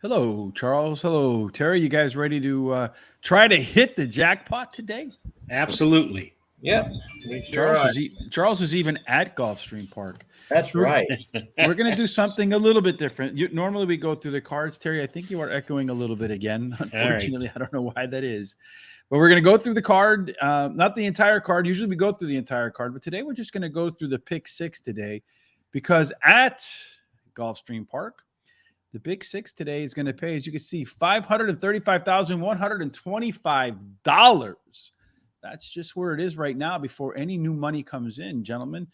Hello, Charles. Hello, Terry. You guys ready to try to hit the jackpot today? Absolutely. Yep, we sure are. Charles is even at Gulfstream Park. That's So right. we're going to do something a little bit different. Normally we go through the cards, Terry. I think you are echoing a little bit again. Unfortunately, I don't know why that is. But we're going to go through the card, not the entire card. Usually we go through the entire card, but today we're just going to go through the pick six today because at Gulfstream Park, the big six today is going to pay, as you can see, $535,125. That's just where it is right now before any new money comes in, gentlemen.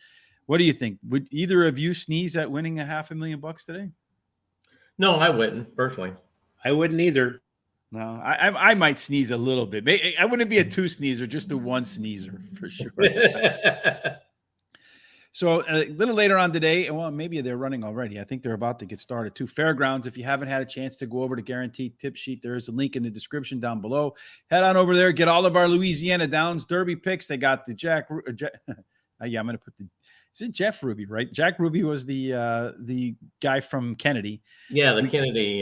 What do you think? Would either of you sneeze at winning $500,000 today? No, I wouldn't personally. I wouldn't either. No, I might sneeze a little bit. I wouldn't be a two sneezer, just a one sneezer for sure. So a little later on today, well, maybe they're running already. I think they're about to get started too. Fairgrounds, if you haven't had a chance to go over to Guaranteed Tip Sheet, there is a link in the description down below. Head on over there, get all of our Louisiana Downs Derby picks. They got the I'm going to put is it Jeff Ruby, right? Jack Ruby was the guy from Kennedy. Yeah, the Kennedy.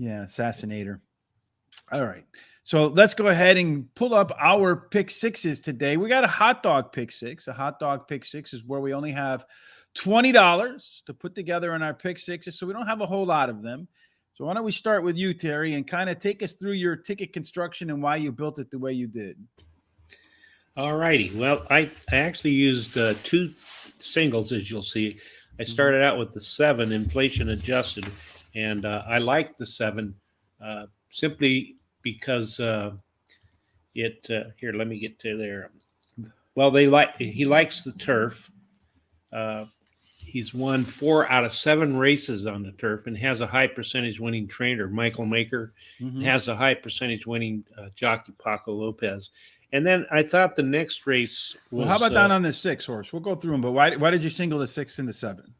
Assassinator. All right. So let's go ahead and pull up our pick sixes today. We got a hot dog pick six. A hot dog pick six is where we only have $20 to put together in our pick sixes. So we don't have a whole lot of them. So why don't we start with you, Terry, and kind of take us through your ticket construction and why you built it the way you did. All righty. Well, I actually used two singles, as you'll see. I started out with the 7, inflation adjusted, and I liked the 7 simply because here, let me get to there. Well, he likes the turf. He's won 4 out of 7 races on the turf and has a high percentage winning trainer, Michael Maker, has a high percentage winning jockey, Paco Lopez. And then I thought the next race was. Well, how about down on the 6 horse? We'll go through them, but why did you single the 6 and the 7?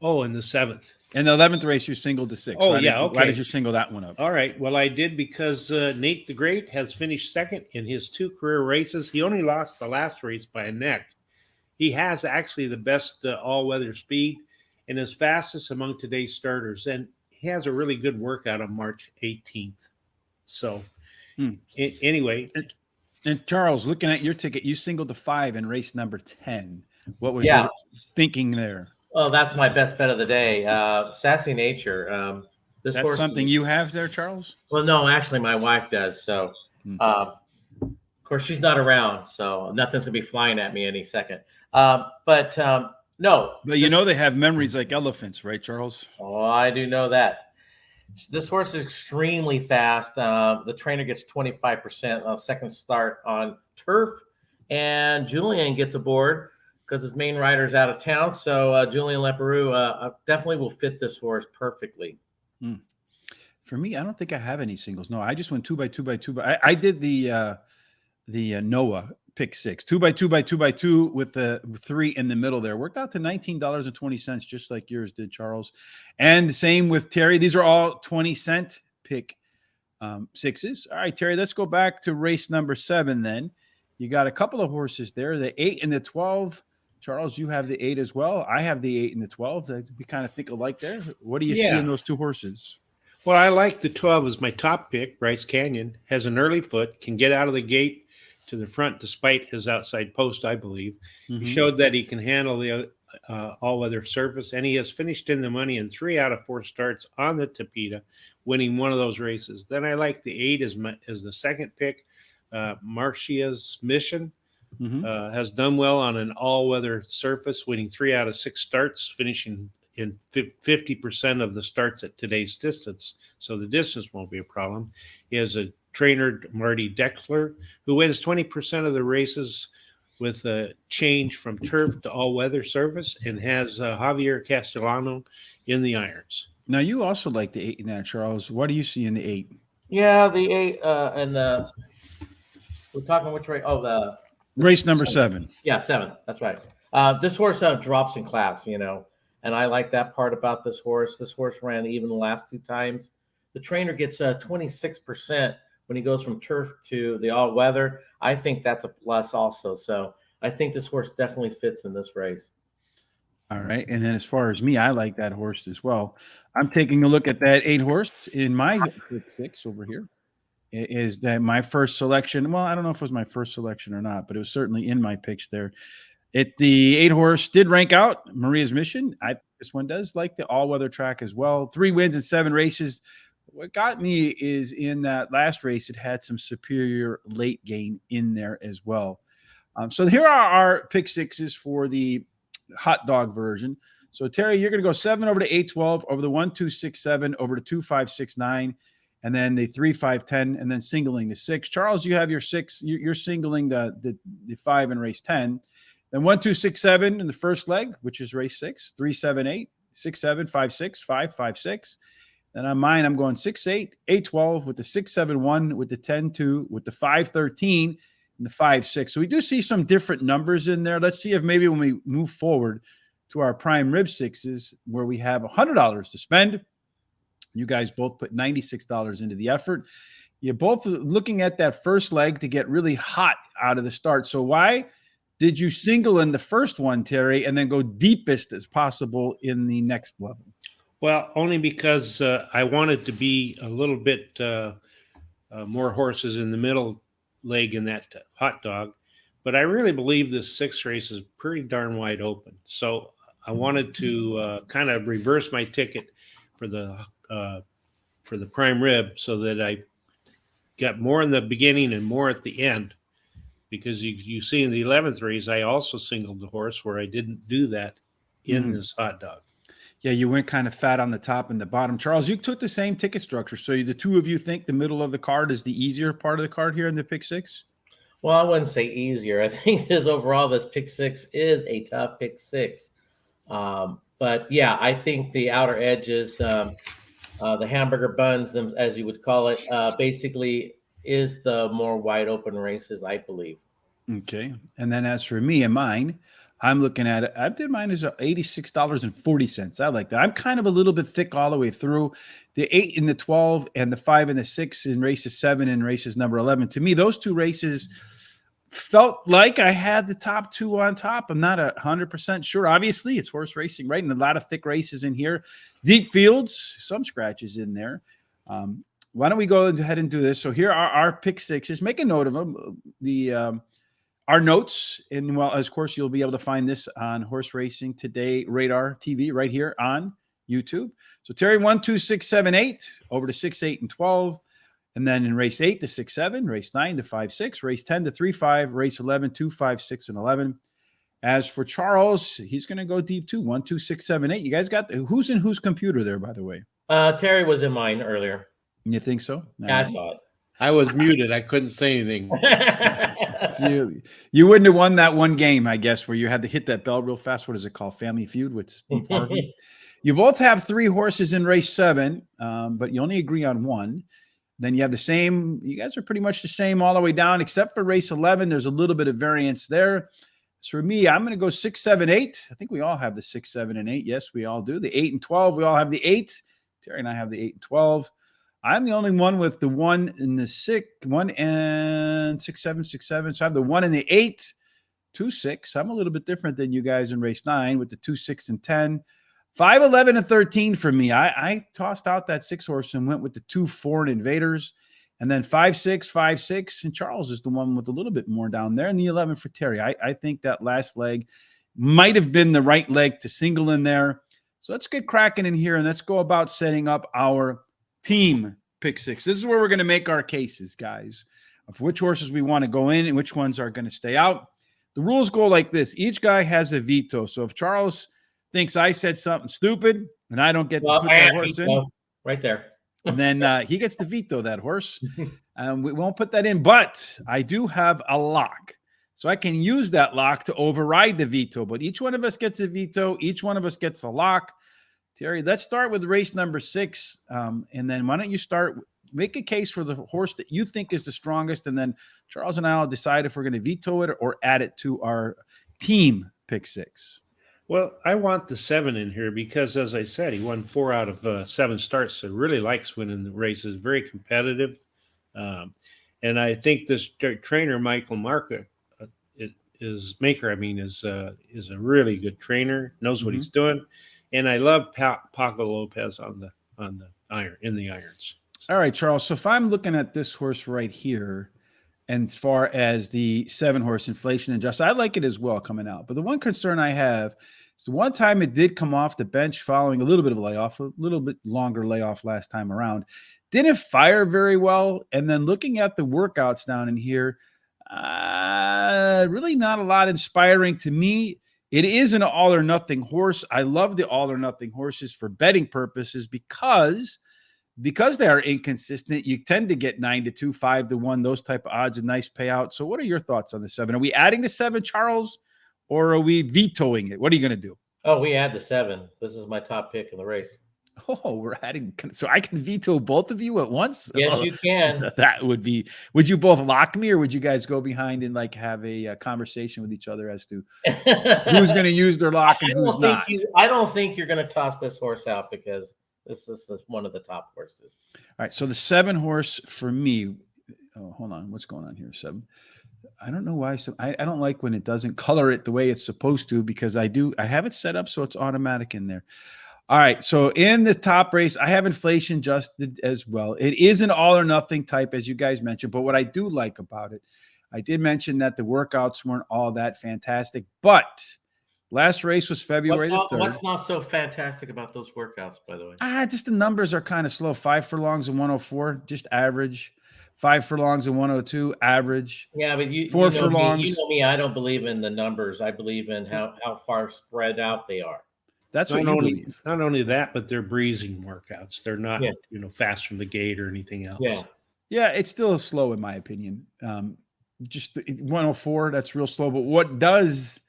Oh, in the 7th. In the 11th race, you singled the 6. Oh, okay. Why did you single that one up? All right. Well, I did because Nate the Great has finished second in his 2 career races. He only lost the last race by a neck. He has actually the best all-weather speed and is fastest among today's starters. And he has a really good workout on March 18th. So, anyway. And Charles, looking at your ticket, you singled the 5 in race number 10. What was your thinking there? Well, that's my best bet of the day. Sassy Nature. That's horse something you have there, Charles? Well, no, actually, my wife does. So, of course, she's not around, so nothing's gonna be flying at me any second. No. But you know they have memories like elephants, right, Charles? Oh, I do know that. This horse is extremely fast. The trainer gets 25% on second start on turf, and Julian gets aboard because his main rider's out of town. So Julian Leperoux definitely will fit this horse perfectly. For me, I don't think I have any singles. No, I just went 2 by 2 by 2 by. I did the Noah pick 6, 2 by 2 by 2 by 2 with the 3 in the middle there. Worked out to $19.20, just like yours did, Charles. And the same with Terry. These are all 20-cent pick sixes. All right, Terry, let's go back to race number 7 then. You got a couple of horses there, the 8 and the 12. Charles, you have the 8 as well. I have the 8 and the 12. We kind of think alike there. What do you see in those 2 horses? Well, I like the 12 as my top pick. Bryce Canyon has an early foot, can get out of the gate to the front despite his outside post, I believe. He showed that he can handle the all-weather surface, and he has finished in the money in 3 out of 4 starts on the Tapeta, winning one of those races. Then I like the 8 as the second pick. Marcia's Mission has done well on an all-weather surface, winning 3 out of 6 starts, finishing in 50% of the starts at today's distance. So the distance won't be a problem. He has a trainer, Marty Deckler, who wins 20% of the races with a change from turf to all-weather surface, and has Javier Castellano in the irons. Now, you also like the 8 in that, Charles. What do you see in the 8? Yeah, the 8 and the we're talking which race? Oh, the race number 7. Yeah, 7. That's right. This horse drops in class, and I like that part about this horse. This horse ran even the last 2 times. The trainer gets 26% when he goes from turf to the all-weather. I think that's a plus also. So I think this horse definitely fits in this race. All right. And then as far as me, I like that horse as well. I'm taking a look at that 8 horse in my pick 6 over here. Is that my first selection? Well, I don't know if it was my first selection or not, but it was certainly in my picks there. The 8 horse did rank out Maria's Mission. This one does like the all-weather track as well. 3 wins in 7 races. What got me is in that last race, it had some superior late gain in there as well. So here are our pick sixes for the hot dog version. So Terry, you're going to go 7 over to 8-12, over the 1-2-6-7, over to 2-5-6-9, and then the 3-5-10, and then singling the 6. Charles, you have your 6. You're singling the 5 in race 10. Then 1-2-6-7 in the first leg, which is race 6. 3-7-8, 6-7, 5-6, 5-5-6. Then on mine, I'm going 6-8, 8-12 with the 6-7-1, with the 10-2, with the 5-13, and the 5-6. So we do see some different numbers in there. Let's see if maybe when we move forward to our prime rib sixes, where we have $100 to spend, you guys both put $96 into the effort. You're both looking at that first leg to get really hot out of the start. So why did you single in the first one, Terry, and then go deepest as possible in the next level? Well, only because I wanted to be a little bit more horses in the middle leg in that hot dog. But I really believe this 6th race is pretty darn wide open. So I wanted to kind of reverse my ticket for the prime rib so that I got more in the beginning and more at the end. Because you see in the 11th race, I also singled the horse where I didn't do that in this hot dog. Yeah, you went kind of fat on the top and the bottom. Charles, you took the same ticket structure. So the two of you think the middle of the card is the easier part of the card here in the pick 6? Well, I wouldn't say easier. I think this pick 6 is a tough pick 6. But yeah, I think the outer edges, the hamburger buns, as you would call it, basically is the more wide open races, I believe. Okay. And then as for me and mine, I'm looking at it. I did mine is $86.40. I like that. I'm kind of a little bit thick all the way through. The 8 and the 12 and the 5 and the 6 in races 7 and races number 11. To me, those two races felt like I had the top 2 on top. I'm not 100% sure. Obviously, it's horse racing, right? And a lot of thick races in here. Deep fields, some scratches in there. Why don't we go ahead and do this? So here are our pick 6s. Make a note of them. Our notes, and well, of course, you'll be able to find this on Horse Racing Today Radar TV right here on YouTube. So Terry, 1, 2, 6, 7, 8 over to 6, 8, and 12. And then in race 8 to 6, 7, race 9 to 5, 6, race 10 to 3, 5, race 11, 2, 5, 6, and 11. As for Charles, he's going to go deep too. 1, 2, 6, 7, 8. You guys got who's in whose computer there, by the way? Terry was in mine earlier. You think so? Yeah, I saw it. I was muted. I couldn't say anything. So you wouldn't have won that one game, I guess, where you had to hit that bell real fast. What is it called? Family Feud with Steve Harvey. You both have 3 horses in race 7, but you only agree on 1. Then you have the same. You guys are pretty much the same all the way down, except for race 11. There's a little bit of variance there. So for me, I'm going to go 6, 7, 8. I think we all have the 6, 7, and 8. Yes, we all do. The 8 and 12, we all have the 8. Terry and I have the 8 and 12. I'm the only one with the 1 and the 6, 1 and 6, 7, 6, 7. So I have the 1 and the 8, 2, 6. I'm a little bit different than you guys in race 9 with the 2, 6, and 10. 5, 11, and 13 for me. I tossed out that 6 horse and went with the 2 foreign invaders. And then 5, 6, 5, 6. And Charles is the one with a little bit more down there. And the 11 for Terry. I think that last leg might have been the right leg to single in there. So let's get cracking in here and let's go about setting up our team pick 6. This is where we're going to make our cases, guys, of which horses we want to go in and which ones are going to stay out. The rules go like this. Each guy has a veto. So if Charles thinks I said something stupid and I don't get to put that horse in, right there, and then he gets to veto that horse. We won't put that in, but I do have a lock. So I can use that lock to override the veto, but each one of us gets a veto. Each one of us gets a lock. Terry, let's start with race number 6. And then why don't you make a case for the horse that you think is the strongest. And then Charles and I will decide if we're going to veto it or add it to our team pick 6. Well, I want the 7 in here because, as I said, he won 4 out of 7 starts. So really likes winning the races. Very competitive. And I think this trainer, Michael Market, maker, I mean, is a really good trainer, knows what he's doing, and I love Paco Lopez on the iron in the irons. All right, Charles. So if I'm looking at this horse right here, and as far as the 7-horse inflation adjusted, I like it as well coming out. But the one concern I have is the one time it did come off the bench following a little bit of a layoff, a little bit longer layoff last time around, didn't fire very well. And then looking at the workouts down in here, really not a lot inspiring to me. It is an all or nothing horse. I love the all or nothing horses for betting purposes because they are inconsistent. You tend to get 9-2, 5-1, those type of odds, and nice payout. So what are your thoughts on the 7? Are we adding the 7, Charles, or are we vetoing it? What are you going to do? Oh, we add the 7. This is my top pick in the race. Oh, we're adding. So I can veto both of you at once? Yes, you can. That would be, would you both lock me, or would you guys go behind and like have a conversation with each other as to who's going to use their lock and who's not? I don't think you're going to toss this horse out because this is one of the top horses. All right. So the 7-horse for me, oh, hold on. What's going on here? 7. I don't know why. So I don't like when it doesn't color it the way it's supposed to, because I have it set up so it's automatic in there. All right. So in the top race, I have inflation adjusted as well. It is an all or nothing type, as you guys mentioned. But what I do like about it, I did mention that the workouts weren't all that fantastic, but last race was February the 3rd. What's not so fantastic about those workouts, by the way? Just the numbers are kind of slow. 5 furlongs and 104, just average. 5 furlongs and 102, average. Yeah, but 4 furlongs. You know me. I don't believe in the numbers. I believe in how far spread out they are. That's what you believe. Not only that, but they're breezing workouts. They're not, fast from the gate or anything else. Yeah, it's still slow in my opinion. Just 104, that's real slow. But what does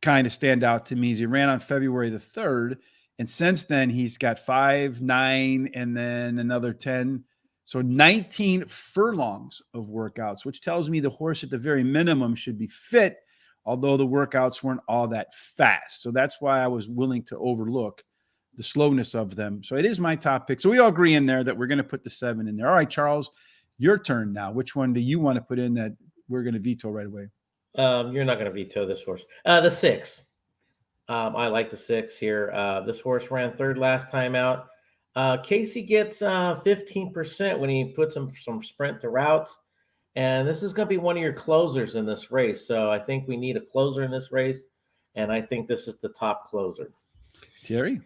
kind of stand out to me is he ran on February the 3rd, and since then he's got 5, 9, and then another 10. So 19 furlongs of workouts, which tells me the horse at the very minimum should be fit, although the workouts weren't all that fast. So that's why I was willing to overlook the slowness of them. So it is my top pick. So we all agree in there that we're going to put the 7 in there. All right, Charles, your turn now. Which one do you want to put in that we're going to veto right away? You're not going to veto this horse. The 6. I like the 6 here. This horse ran 3rd last time out. Casey gets 15% when he puts him from sprint to routes. And this is going to be one of your closers in this race. So I think we need a closer in this race. And I think this is the top closer. Terry?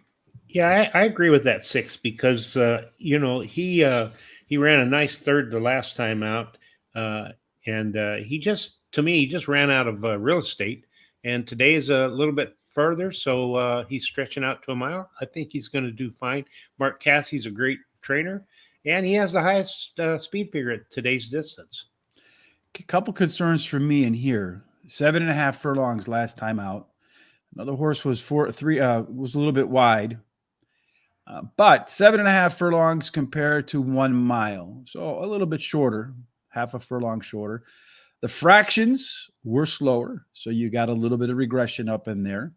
Yeah, I agree with that 6 because, he ran a nice 3rd the last time out. And he just ran out of real estate. And today is a little bit further. So he's stretching out to a mile. I think he's going to do fine. Mark Cassie's a great trainer. And he has the highest speed figure at today's distance. A couple concerns for me in here. 7.5 furlongs last time out. Another horse was was a little bit wide, but 7.5 furlongs compared to 1 mile, so a little bit shorter, half a furlong shorter. The fractions were slower, so you got a little bit of regression up in there.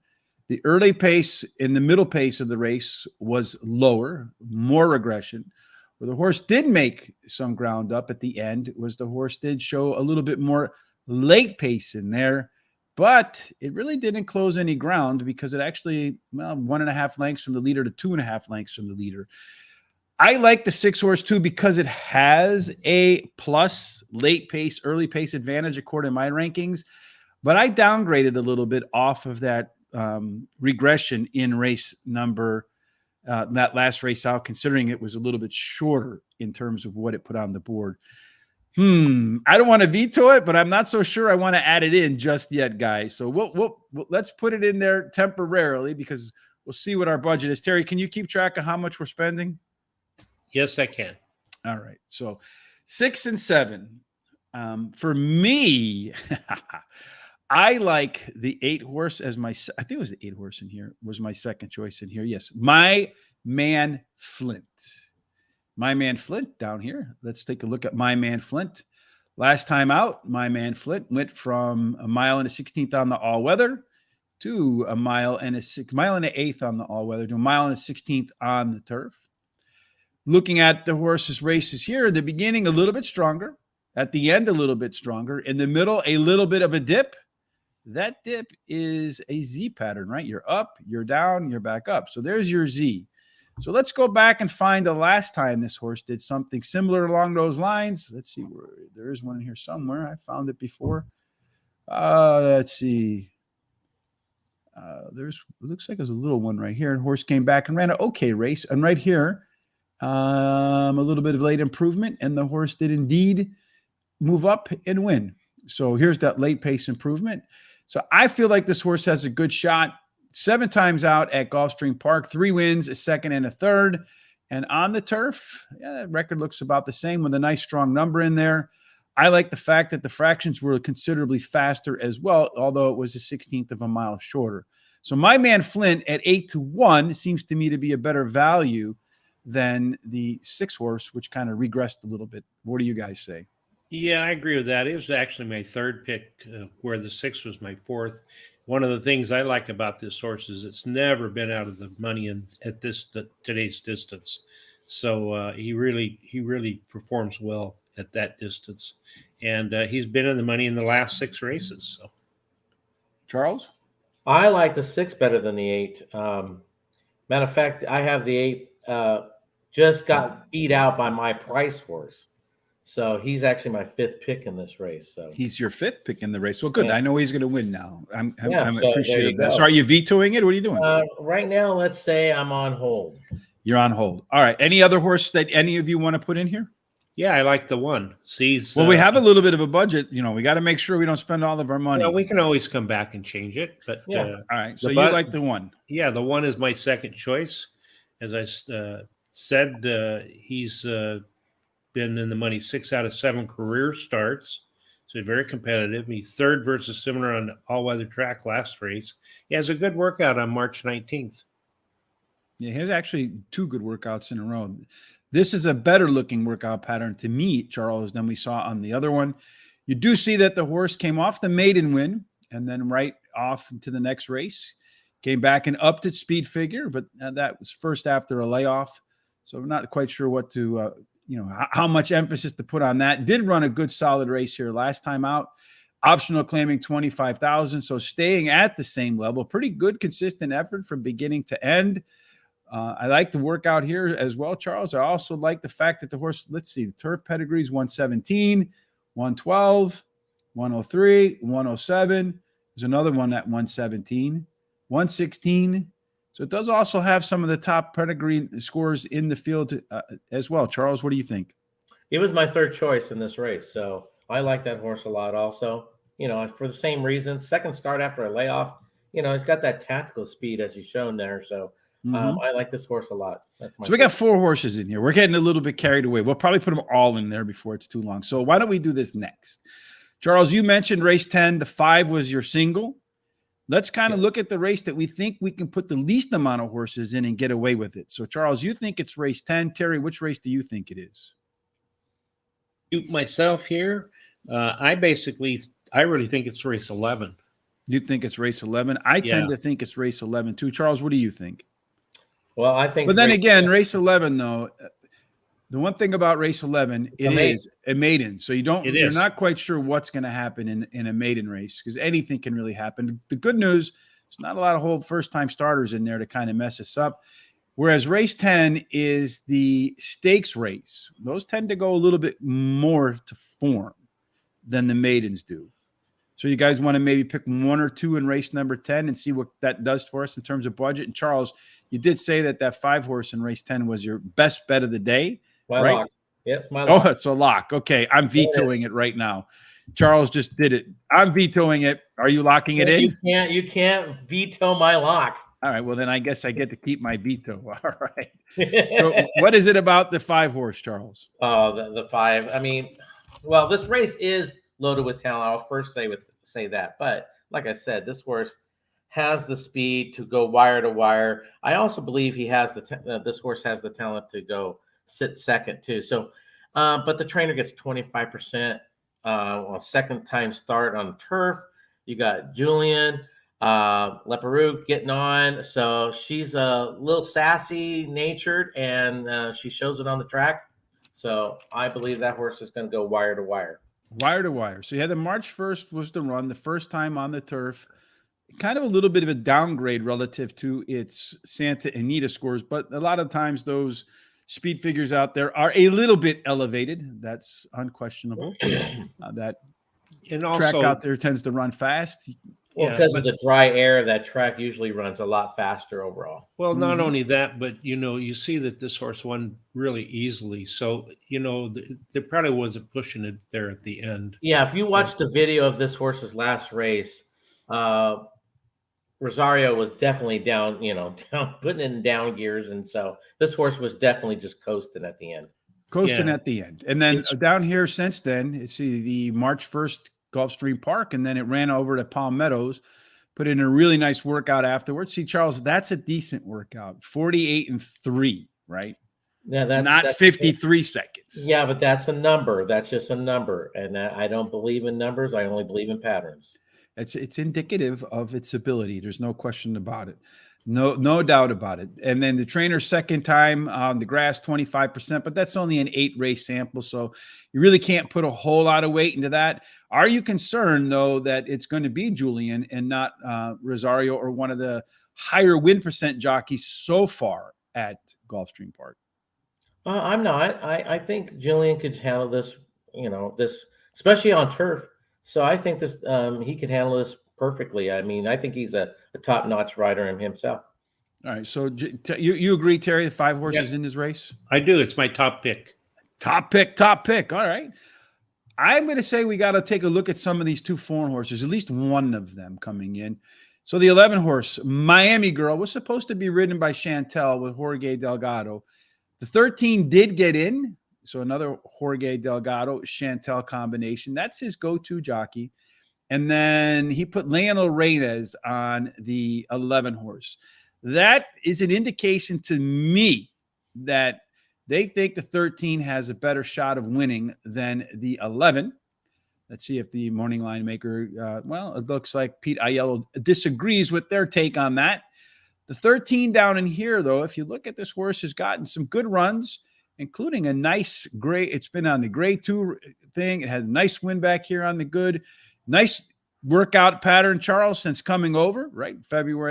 The early pace and the middle pace of the race was lower, more regression. Where the horse did make some ground up at the end was the horse did show a little bit more late pace in there, but it really didn't close any ground because it actually, 1.5 lengths from the leader to 2.5 lengths from the leader. I like the 6 horse too because it has a plus late pace, early pace advantage according to my rankings, but I downgraded a little bit off of that regression in race number that last race out, considering it was a little bit shorter in terms of what it put on the board. I don't want to veto it, but I'm not so sure I want to add it in just yet, guys. So we'll let's put it in there temporarily because we'll see what our budget is. Terry, can you keep track of how much we're spending? Yes, I can. All right. So 6 and 7. For me, I like the 8 horse as I think it was the 8 horse in here was my second choice in here. Yes. My Man Flint. My Man Flint down here. Let's take a look at My Man Flint. Last time out, My Man Flint went from 1 mile and a 16th on the all weather to 1 mile and a 1/8 on the all weather to 1 mile and a 16th on the turf. Looking at the horse's races here, at the beginning, a little bit stronger. At the end, a little bit stronger. In the middle, a little bit of a dip. that dip is a Z pattern, right? You're up, you're down, you're back up. So there's your Z. So let's go back and find the last time this horse did something similar along those lines. Let's see where there is one in here somewhere. I found it before. Let's see. It looks like there's a little one right here. And horse came back and ran an okay race. And right here, a little bit of late improvement, and the horse did indeed move up and win. So here's that late pace improvement. So I feel like this horse has a good shot. 7 times out at Gulfstream Park, 3 wins, a second and a third. And on the turf, that record looks about the same with a nice strong number in there. I like the fact that the fractions were considerably faster as well, although it was a 16th of a mile shorter. So my man Flint at 8-1 seems to me to be a better value than the 6 horse, which kind of regressed a little bit. What do you guys say? Yeah, I agree with that. It was actually my third pick, where the 6 was my fourth. One of the things I like about this horse is it's never been out of the money at today's distance. So he really performs well at that distance, and he's been in the money in the last 6 races. So, Charles? I like the 6 better than the 8. Matter of fact, I have the 8 just got beat out by my price horse. So he's actually my 5th pick in this race. So he's your 5th pick in the race. Well, good. Yeah. I know he's going to win now. I'm so appreciative of that. So are you vetoing it? What are you doing? Right now, let's say I'm on hold. You're on hold. All right. Any other horse that any of you want to put in here? Yeah, I like the 1. Well, we have a little bit of a budget. We got to make sure we don't spend all of our money. We can always come back and change it. But yeah. All right. So you like the 1? Yeah, the 1 is my second choice. As I said, he's been in the money 6 out of 7 career starts. So very competitive. He's 3rd versus similar on all-weather track last race. He has a good workout on March 19th. Yeah, he has actually 2 good workouts in a row. This is a better looking workout pattern to me, Charles, than we saw on the other one. You do see that the horse came off the maiden win and then right off into the next race. Came back and upped its speed figure, but that was first after a layoff. So I'm not quite sure what to how much emphasis to put on that. Did run a good solid race here last time out. Optional claiming 25,000. So staying at the same level, pretty good, consistent effort from beginning to end. I like the workout here as well, Charles. I also like the fact that the horse, let's see, the turf pedigree is 117, 112, 103, 107. There's another one at 117, 116. So it does also have some of the top pedigree scores in the field as well. Charles, what do you think? It was my 3rd choice in this race. So I like that horse a lot also. For the same reasons. Second start after a layoff. He's got that tactical speed as you've shown there. So I like this horse a lot. So we got 4 horses in here. We're getting a little bit carried away. We'll probably put them all in there before it's too long. So why don't we do this next? Charles, you mentioned race 10. The 5 was your single. Let's kind of look at the race that we think we can put the least amount of horses in and get away with it. So, Charles, you think it's race 10. Terry, which race do you think it is? Myself here, I really think it's race 11. You think it's race 11? I tend to think it's race 11 too. Charles, what do you think? Well, I think. But then again, race 11, though, the one thing about race 11, it is a maiden. So you're not quite sure what's going to happen in a maiden race because anything can really happen. The good news, there's not a lot of whole first-time starters in there to kind of mess us up. Whereas race 10 is the stakes race. Those tend to go a little bit more to form than the maidens do. So you guys want to maybe pick 1 or 2 in race number 10 and see what that does for us in terms of budget. And Charles, you did say that 5 horse in race 10 was your best bet of the day. My right? lock. Yep, my lock. Oh, it's a lock. Okay, I'm vetoing it right now. Charles just did it. I'm vetoing it. Are you locking it in? You can't veto my lock. All right. Well, then I guess I get to keep my veto. All right. So what is it about the 5 horse, Charles? Oh, the 5. I mean, well, this race is loaded with talent. I'll first say that. But like I said, this horse has the speed to go wire to wire. I also believe he has this horse has the talent to go sit second too. So, but the trainer gets 25% on second time start on turf. You got Julian Leparoux getting on. So she's a little sassy natured and she shows it on the track. So I believe that horse is going to go wire to wire. Wire to wire. So you had the March 1st was the run, the first time on the turf. Kind of a little bit of a downgrade relative to its Santa Anita scores, but a lot of times those speed figures out there are a little bit elevated. That's unquestionable. That And track also, out there tends to run fast. Well, yeah, because of but the dry air, that track usually runs a lot faster overall. well, not Mhm. only that, but you see that this horse won really easily. So there probably wasn't pushing it there at the end. Yeah, if you And watch the video of this horse's last race, uh, Rosario was definitely down, down, putting in down gears, and so this horse was definitely just coasting at the end. Coasting yeah, at the end. And then it's down here since then, it's the March 1st Gulfstream Park, and then it ran over to Palm Meadows, put in a really nice workout afterwards. See, Charles, that's a decent workout. 48-3, right? Yeah, Not that's 53 seconds. yeah, but that's a number. That's just a number, and I don't believe in numbers. I only believe in patterns. It's indicative of its ability. There's no question about it. No doubt about it. And then the trainer's second time on the grass, 25%, but that's only an 8-race sample. So you really can't put a whole lot of weight into that. Are you concerned, though, that it's going to be Julian and not Rosario or one of the higher win percent jockeys so far at Gulfstream Park? I'm not. I think Jillian could handle this. This especially on turf. So I think this he could handle this perfectly. I mean, I think he's a top-notch rider in himself. All right. So you agree, Terry, the 5 horses yeah, in this race? I do. It's my top pick. Top pick, top pick. All right. I'm going to say we got to take a look at some of these 2 foreign horses, at least one of them coming in. So the 11 horse, Miami Girl, was supposed to be ridden by Chantel with Jorge Delgado. The 13 did get in. So another Jorge Delgado, Chantel combination. That's his go-to jockey. And then he put Lionel Reyes on the 11 horse. That is an indication to me that they think the 13 has a better shot of winning than the 11. Let's see if the morning line maker, it looks like Pete Aiello disagrees with their take on that. The 13 down in here, though, if you look at this horse, has gotten some good runs, including a nice gray. It's been on the grade 2 thing. It had a nice win back here on the good. Nice workout pattern, Charles, since coming over, right?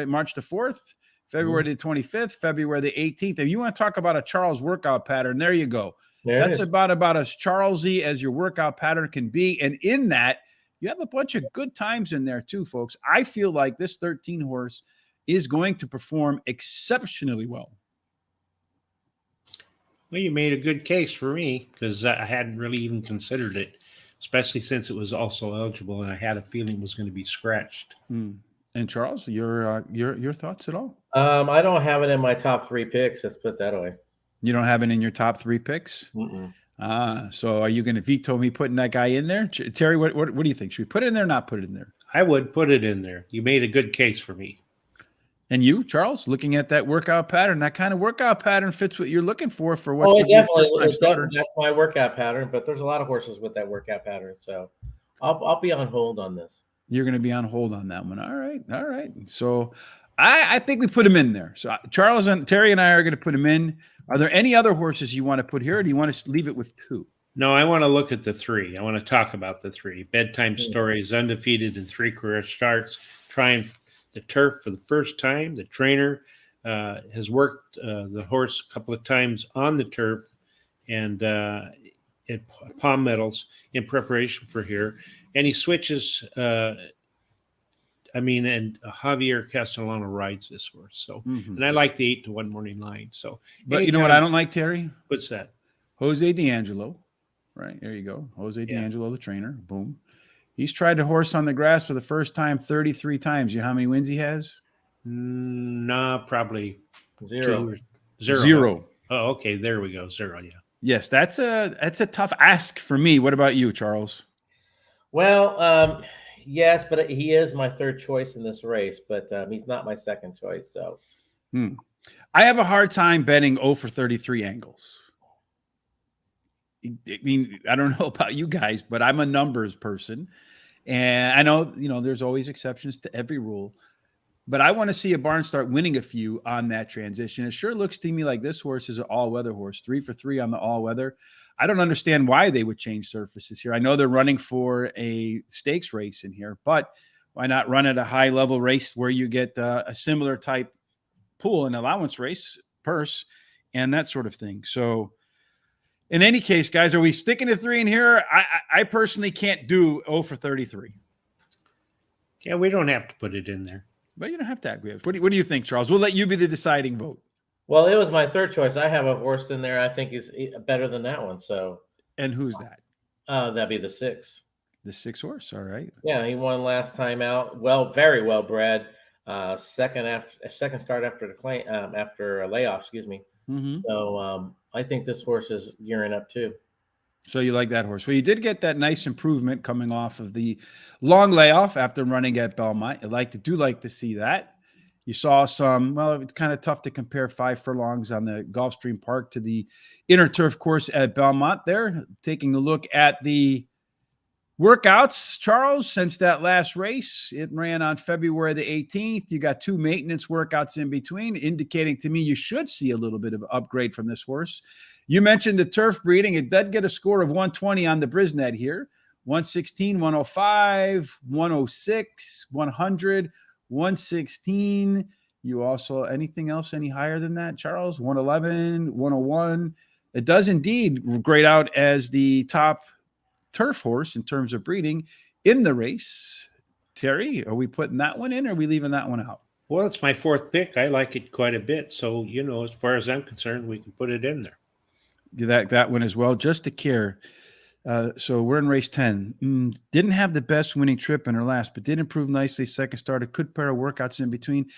March the 4th, February the 25th, February the 18th. If you want to talk about a Charles workout pattern, there you go. There That's it is. about as Charlesy as your workout pattern can be. And in that, you have a bunch of good times in there too, folks. I feel like this 13 horse is going to perform exceptionally well. Well, you made a good case for me because I hadn't really even considered it, especially since it was also eligible and I had a feeling it was going to be scratched. And Charles, your thoughts at all? I don't have it in my top 3 picks. Let's put it that way. You don't have it in your top 3 picks? So are you going to veto me putting that guy in there? Terry, what do you think? Should we put it in there or not put it in there? I would put it in there. You made a good case for me. And you, Charles, looking at that workout pattern, that kind of workout pattern fits what you're looking for what's Oh, it definitely starter. that's my workout pattern. But there's a lot of horses with that workout pattern, so I'll be on hold on this. You're going to be on hold on that one. All right. So I think we put him in there. So Charles and Terry and I are going to put him in. Are there any other horses you want to put here, or do you want to leave it with 2? No, I want to look at the 3. I want to talk about the 3. Bedtime Stories, undefeated in 3 career starts, trying the turf for the first time. The trainer has worked the horse a couple of times on the turf and at Palm Meadows in preparation for here. And he switches, and Javier Castellano rides this horse. So, and I like the 8-1 morning line. So, but you know what I don't like, Terry? What's that? Jose D'Angelo, right? There you go. Jose D'Angelo, the trainer. Boom. He's tried to horse on the grass for the first time 33 times. You know how many wins he has? Nah, probably 0. 0. Oh, okay. There we go. 0. Yeah. Yes, that's a tough ask for me. What about you, Charles? Well, yes, but he is my 3rd choice in this race, but he's not my 2nd choice. So I have a hard time betting 0 for 33 angles. I mean, I don't know about you guys, but I'm a numbers person. And I know, there's always exceptions to every rule. But I want to see a barn start winning a few on that transition. It sure looks to me like this horse is an all-weather horse, 3 for 3 on the all-weather. I don't understand why they would change surfaces here. I know they're running for a stakes race in here, but why not run at a high level race where you get a similar type pool and allowance race, purse, and that sort of thing. So in any case, guys, are we sticking to 3 in here? I personally can't do 0 for 33. Yeah, we don't have to put it in there. But you don't have to agree. What do you think, Charles? We'll let you be the deciding vote. Well, it was my third choice. I have a horse in there I think is better than that one. So And who's that? that'd be the 6. The 6 horse. All right. Yeah, he won last time out. Well, very well bred. Second start after the claim after a layoff. Excuse me. Mm-hmm. So I think this horse is gearing up too. So you like that horse. Well, you did get that nice improvement coming off of the long layoff after running at Belmont. You like to see that. You saw some, well, it's kind of tough to compare 5 furlongs on the Gulfstream Park to the inner turf course at Belmont there. Taking a look at the workouts, Charles, since that last race, it ran on February the 18th. You got 2 maintenance workouts in between, indicating to me you should see a little bit of upgrade from this horse. You mentioned the turf breeding. It did get a score of 120 on the Brisnet here. 116, 105, 106, 100, 116. You also, anything else any higher than that, Charles? 111, 101. It does indeed grade out as the top turf horse in terms of breeding in the race. Terry, are we putting that one in or are we leaving that one out? Well, it's my 4th pick. I like it quite a bit. So, as far as I'm concerned, we can put it in there. That one as well, just to care. So we're in race 10. Didn't have the best winning trip in her last, but did improve nicely. Second started, good pair of workouts in between.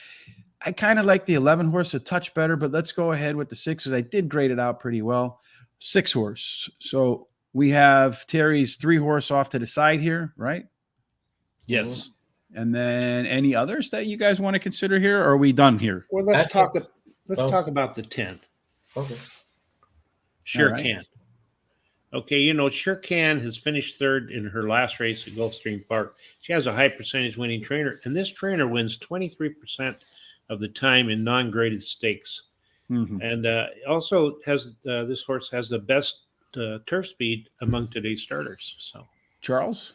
I kind of like the 11 horse a touch better, but let's go ahead with the 6s. I did grade it out pretty well. 6 horse. So we have Terry's 3 horse off to the side here, right? Yes. And then any others that you guys want to consider here? Or are we done here? Well, let's talk about the 10. Okay. Sure right. Can. Okay, Sure Can has finished 3rd in her last race at Gulfstream Park. She has a high percentage winning trainer, and this trainer wins 23% of the time in non-graded stakes. Mm-hmm. And also has this horse has the best turf speed among today's starters. So, Charles?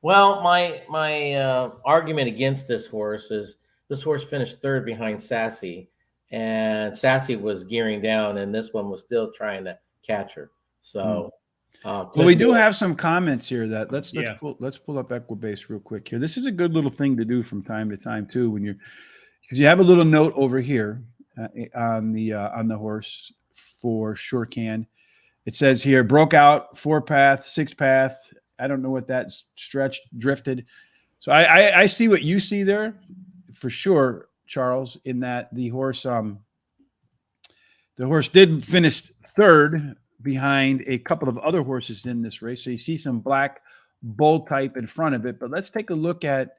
Well, my argument against this horse is this horse finished 3rd behind Sassy, and Sassy was gearing down, and this one was still trying to catch her. So, well, we do have some comments here that let's pull up Equibase real quick here. This is a good little thing to do from time to time too, because you have a little note over here on the horse for Sure Can. It says here broke out 4 path, 6 path. I don't know what that stretched, drifted. So I see what you see there for sure, Charles, in that the horse did finish 3rd behind a couple of other horses in this race. So you see some black bull type in front of it, but let's take a look at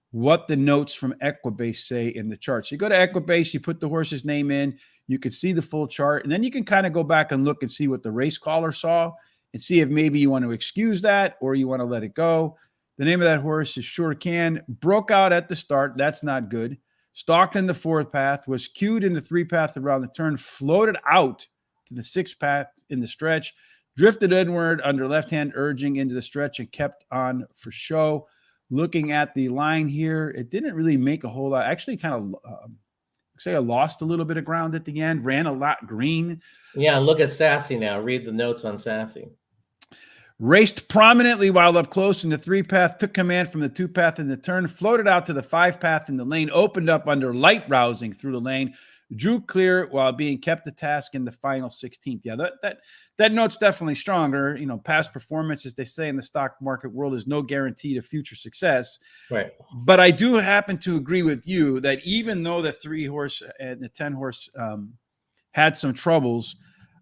what the notes from Equibase say in the chart. So you go to Equibase, you put the horse's name in, you can see the full chart, and then you can kind of go back and look and see what the race caller saw and see if maybe you want to excuse that or you want to let it go. The name of that horse is Sure Can. Broke out at the start. That's not good. Stalked in the 4th path, was cued in the 3 path around the turn, floated out to the 6th path in the stretch, drifted inward under left-hand urging into the stretch and kept on for show. Looking at the line here, it didn't really make a whole lot. Actually, kind of say I lost a little bit of ground at the end, ran a lot green. Yeah, look at Sassy now. Read the notes on Sassy. Raced prominently while up close in the 3 path, took command from the 2 path in the turn, floated out to the 5 path in the lane, opened up under light rousing through the lane, drew clear while being kept to task in the final 16th. Yeah, that note's definitely stronger. Past performance, as they say in the stock market world, is no guarantee to future success. Right. But I do happen to agree with you that even though the 3 horse and the 10 horse had some troubles,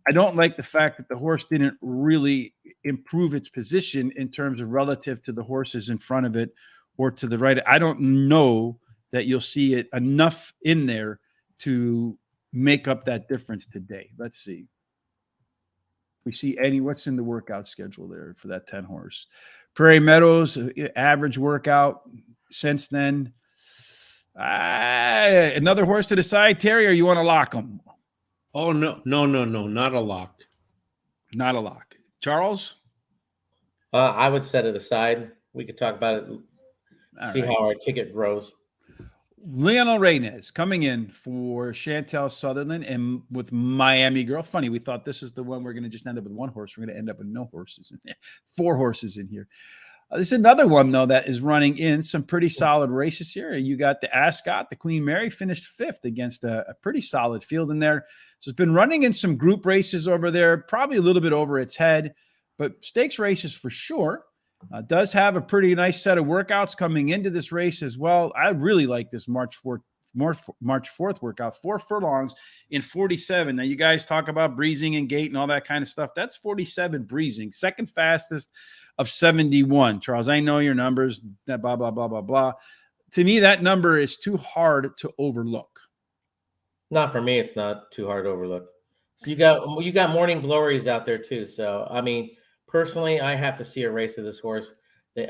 I don't like the fact that the horse didn't really improve its position in terms of relative to the horses in front of it or to the right. I don't know that you'll see it enough in there to make up that difference today. Let's see. We see what's in the workout schedule there for that 10 horse. Prairie Meadows, average workout since then. Another horse to the side, Terry, or you want to lock them? Oh, no, not a lock. Not a lock. Charles? I would set it aside. We could talk about it, All see right. how our ticket grows. Lionel Reynes coming in for Chantel Sutherland and with Miami Girl. Funny, we thought this is the one we're going to just end up with one horse. We're going to end up with no horses in there. 4 horses in here. This is another one, though, that is running in some pretty solid races here. You got the Ascot, the Queen Mary finished 5th against a pretty solid field in there. So it's been running in some group races over there, probably a little bit over its head, but stakes races for sure. Does have a pretty nice set of workouts coming into this race as well. I really like this March 4th workout, 4 furlongs in 47. Now, you guys talk about breezing and gait and all that kind of stuff. That's 47 breezing, second fastest of 71. Charles, I know your numbers, blah, blah, blah, blah, blah. To me, that number is too hard to overlook. Not for me. It's not too hard to overlook. You got morning glories out there too. So, I mean, personally, I have to see a race of this horse.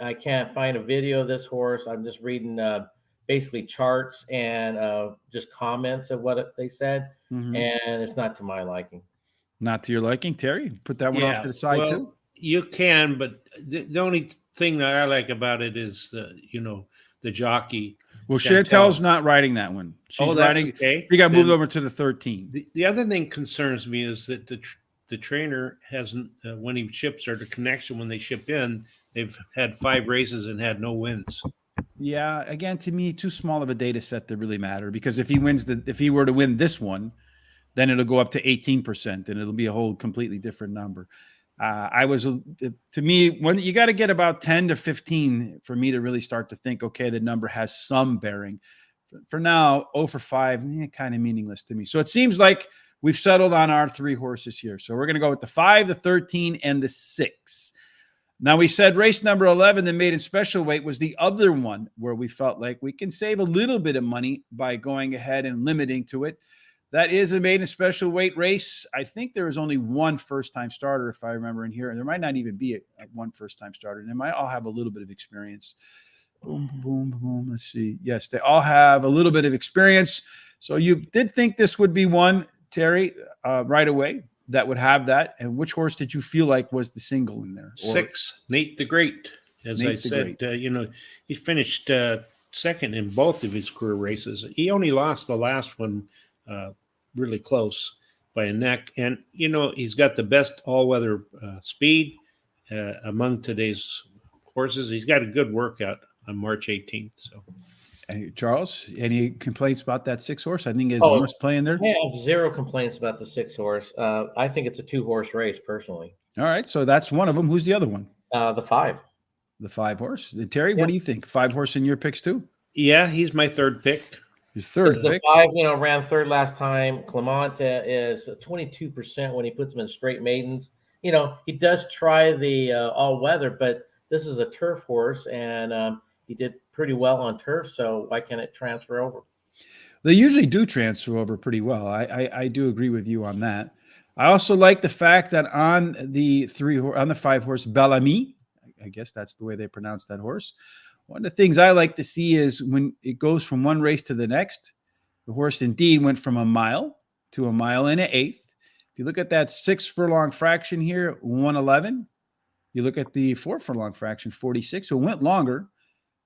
I can't find a video of this horse. I'm just reading basically charts and just comments of what they said, and it's not to my liking. Not to your liking, Terry? Put that one off to the side too? You can, but the only thing that I like about it is the jockey. Well, Chantel's not riding that one. She's riding. Okay. She got moved over to the 13. The other thing concerns me is that the trainer hasn't, when he ships, or the connection when they ship in, they've had 5 races and had no wins. Yeah, again, to me, too small of a data set to really matter, because if he were to win this one, then it'll go up to 18% and it'll be a whole completely different number. To me, when you got to get about 10 to 15 for me to really start to think, okay, the number has some bearing. For now, 0 for 5, kind of meaningless to me. So it seems like we've settled on our 3 horses here. So we're going to go with the 5, the 13, and the 6. Now, we said race number 11, the maiden special weight, was the other one where we felt like we can save a little bit of money by going ahead and limiting to it. That is a maiden special weight race. I think there is only one first-time starter, if I remember in here. And there might not even be one first-time starter. And they might all have a little bit of experience. Boom, boom, boom. Let's see. Yes, they all have a little bit of experience. So you did think this would be one, Terry, right away, that would have that. And which horse did you feel like was the single in there? 6, Nate the Great. As Nate I said, he finished second in both of his career races. He only lost the last one really close by a neck. And, he's got the best all-weather speed among today's horses. He's got a good workout on March 18th. So, hey, Charles, any complaints about that 6 horse? I think is the must play in there. I have 0 complaints about the 6 horse. I think it's a 2-horse race personally. All right. So that's one of them. Who's the other one? The 5. The 5 horse. Terry, what do you think? 5 horse in your picks too? Yeah, he's my third pick. Your third the pick. 5, ran third last time. Clement is 22% when he puts him in straight maidens. He does try the all weather, but this is a turf horse, and he did pretty well on turf. So why can't it transfer over? They usually do transfer over pretty well. I do agree with you on that. I also like the fact that on the 5 horse Bellamy, I guess that's the way they pronounce that horse. One of the things I like to see is when it goes from one race to the next, the horse indeed went from a mile to a mile and an eighth. If you look at that 6 furlong fraction here, 111. You look at the 4 furlong fraction, 46. So it went longer.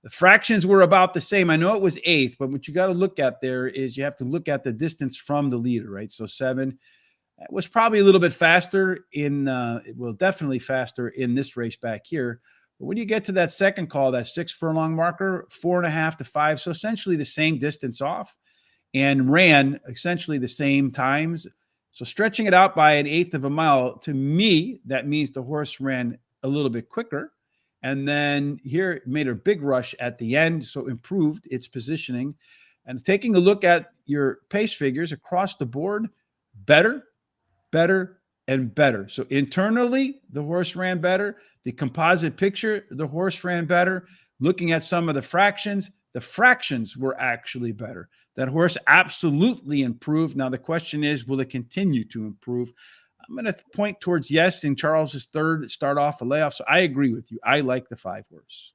The fractions were about the same. I know it was eighth, but what you got to look at there is you have to look at the distance from the leader, right? So 7 was probably a little bit faster definitely faster in this race back here. But when you get to that second call, that 6 furlong marker, 4.5 to 5, so essentially the same distance off, and ran essentially the same times. So stretching it out by an eighth of a mile, to me, that means the horse ran a little bit quicker. And then here it made a big rush at the end, so improved its positioning. And taking a look at your pace figures across the board, better, and better. So internally, the horse ran better. The composite picture, the horse ran better. Looking at some of the fractions were actually better. That horse absolutely improved. Now the question is, will it continue to improve? I'm going to point towards yes in Charles's third start off a layoff. So I agree with you. I like the 5 horse.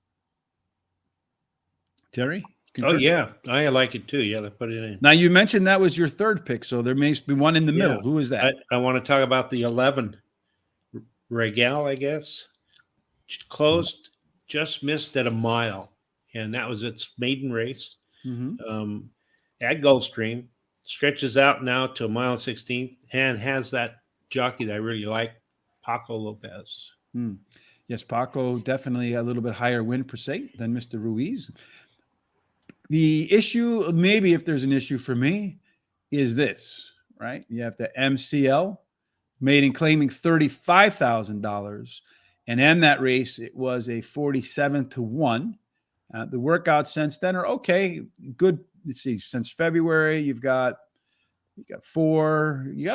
Terry? Oh, yeah. I like it too. Yeah, let's put it in. Now, you mentioned that was your third pick, so there may be one in the middle. Who is that? I want to talk about the 11, Regal, I guess, closed, just missed at a mile, and that was its maiden race. Um, at Gulfstream, stretches out now to a mile and 16th, and has that jockey that I really like, Paco Lopez. Yes, Paco definitely a little bit higher win per se than Mr. Ruiz. The issue, maybe if there's an issue for me, is this, right? You have the MCL maiden claiming $35,000, and in that race it was a 47-1. The workouts since then are okay, good. Let's see, since February you got a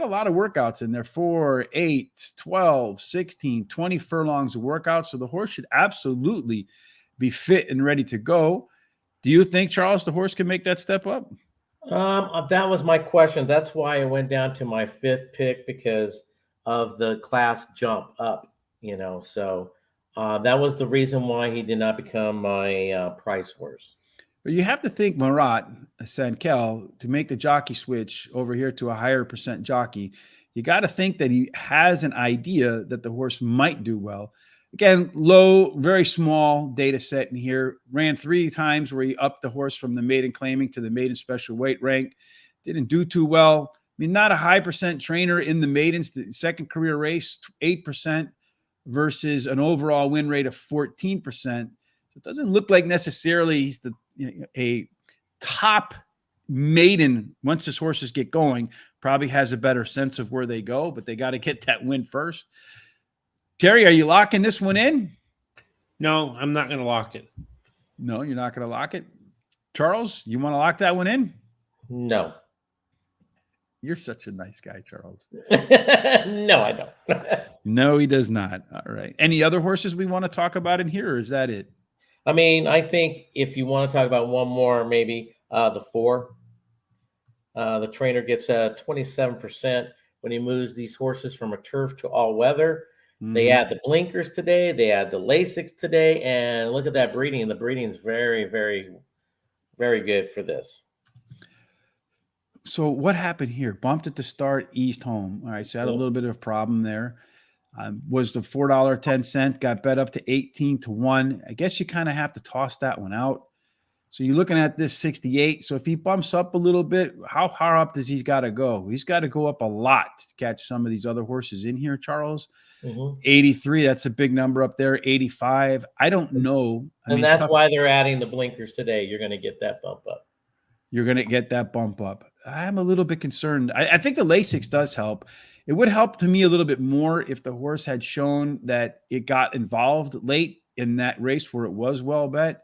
lot of workouts in there, 4, 8, 12, 16, 20 furlongs of workouts. So the horse should absolutely be fit and ready to go. Do you think, Charles, the horse can make that step up? That was my question. That's why I went down to my 5th pick, because of the class jump up, so that was the reason why he did not become my price horse. But you have to think Marat Sankel, to make the jockey switch over here to a higher percent jockey, you got to think that he has an idea that the horse might do well. Again, low, very small data set in here. Ran 3 times where he upped the horse from the maiden claiming to the maiden special weight rank. Didn't do too well. I mean, not a high percent trainer in the maidens. The second career race, 8% versus an overall win rate of 14%. So it doesn't look like necessarily he's a top maiden. Once his horses get going, probably has a better sense of where they go, but they got to get that win first. Terry, are you locking this one in? No, I'm not going to lock it. No, you're not going to lock it. Charles, you want to lock that one in? No. You're such a nice guy, Charles. No, I don't. No, he does not. All right. Any other horses we want to talk about in here, or is that it? I mean, I think if you want to talk about one more, maybe the 4. The trainer gets 27% when he moves these horses from a turf to all weather. They add the blinkers today. They add the Lasix today. And look at that breeding. The breeding is very, very, very good for this. So what happened here? Bumped at the start, eased home. All right. So had a little bit of a problem there. Was the $4.10, got bet up to 18-1. I guess you kind of have to toss that one out. So you're looking at this 68. So if he bumps up a little bit, how far up does he got to go? He's got to go up a lot to catch some of these other horses in here, Charles. 83, that's a big number up there. 85, I don't know. And that's why they're adding the blinkers today. You're going to get that bump up. You're going to get that bump up. I'm a little bit concerned. I think the Lasix does help. It would help to me a little bit more if the horse had shown that it got involved late in that race where it was well bet.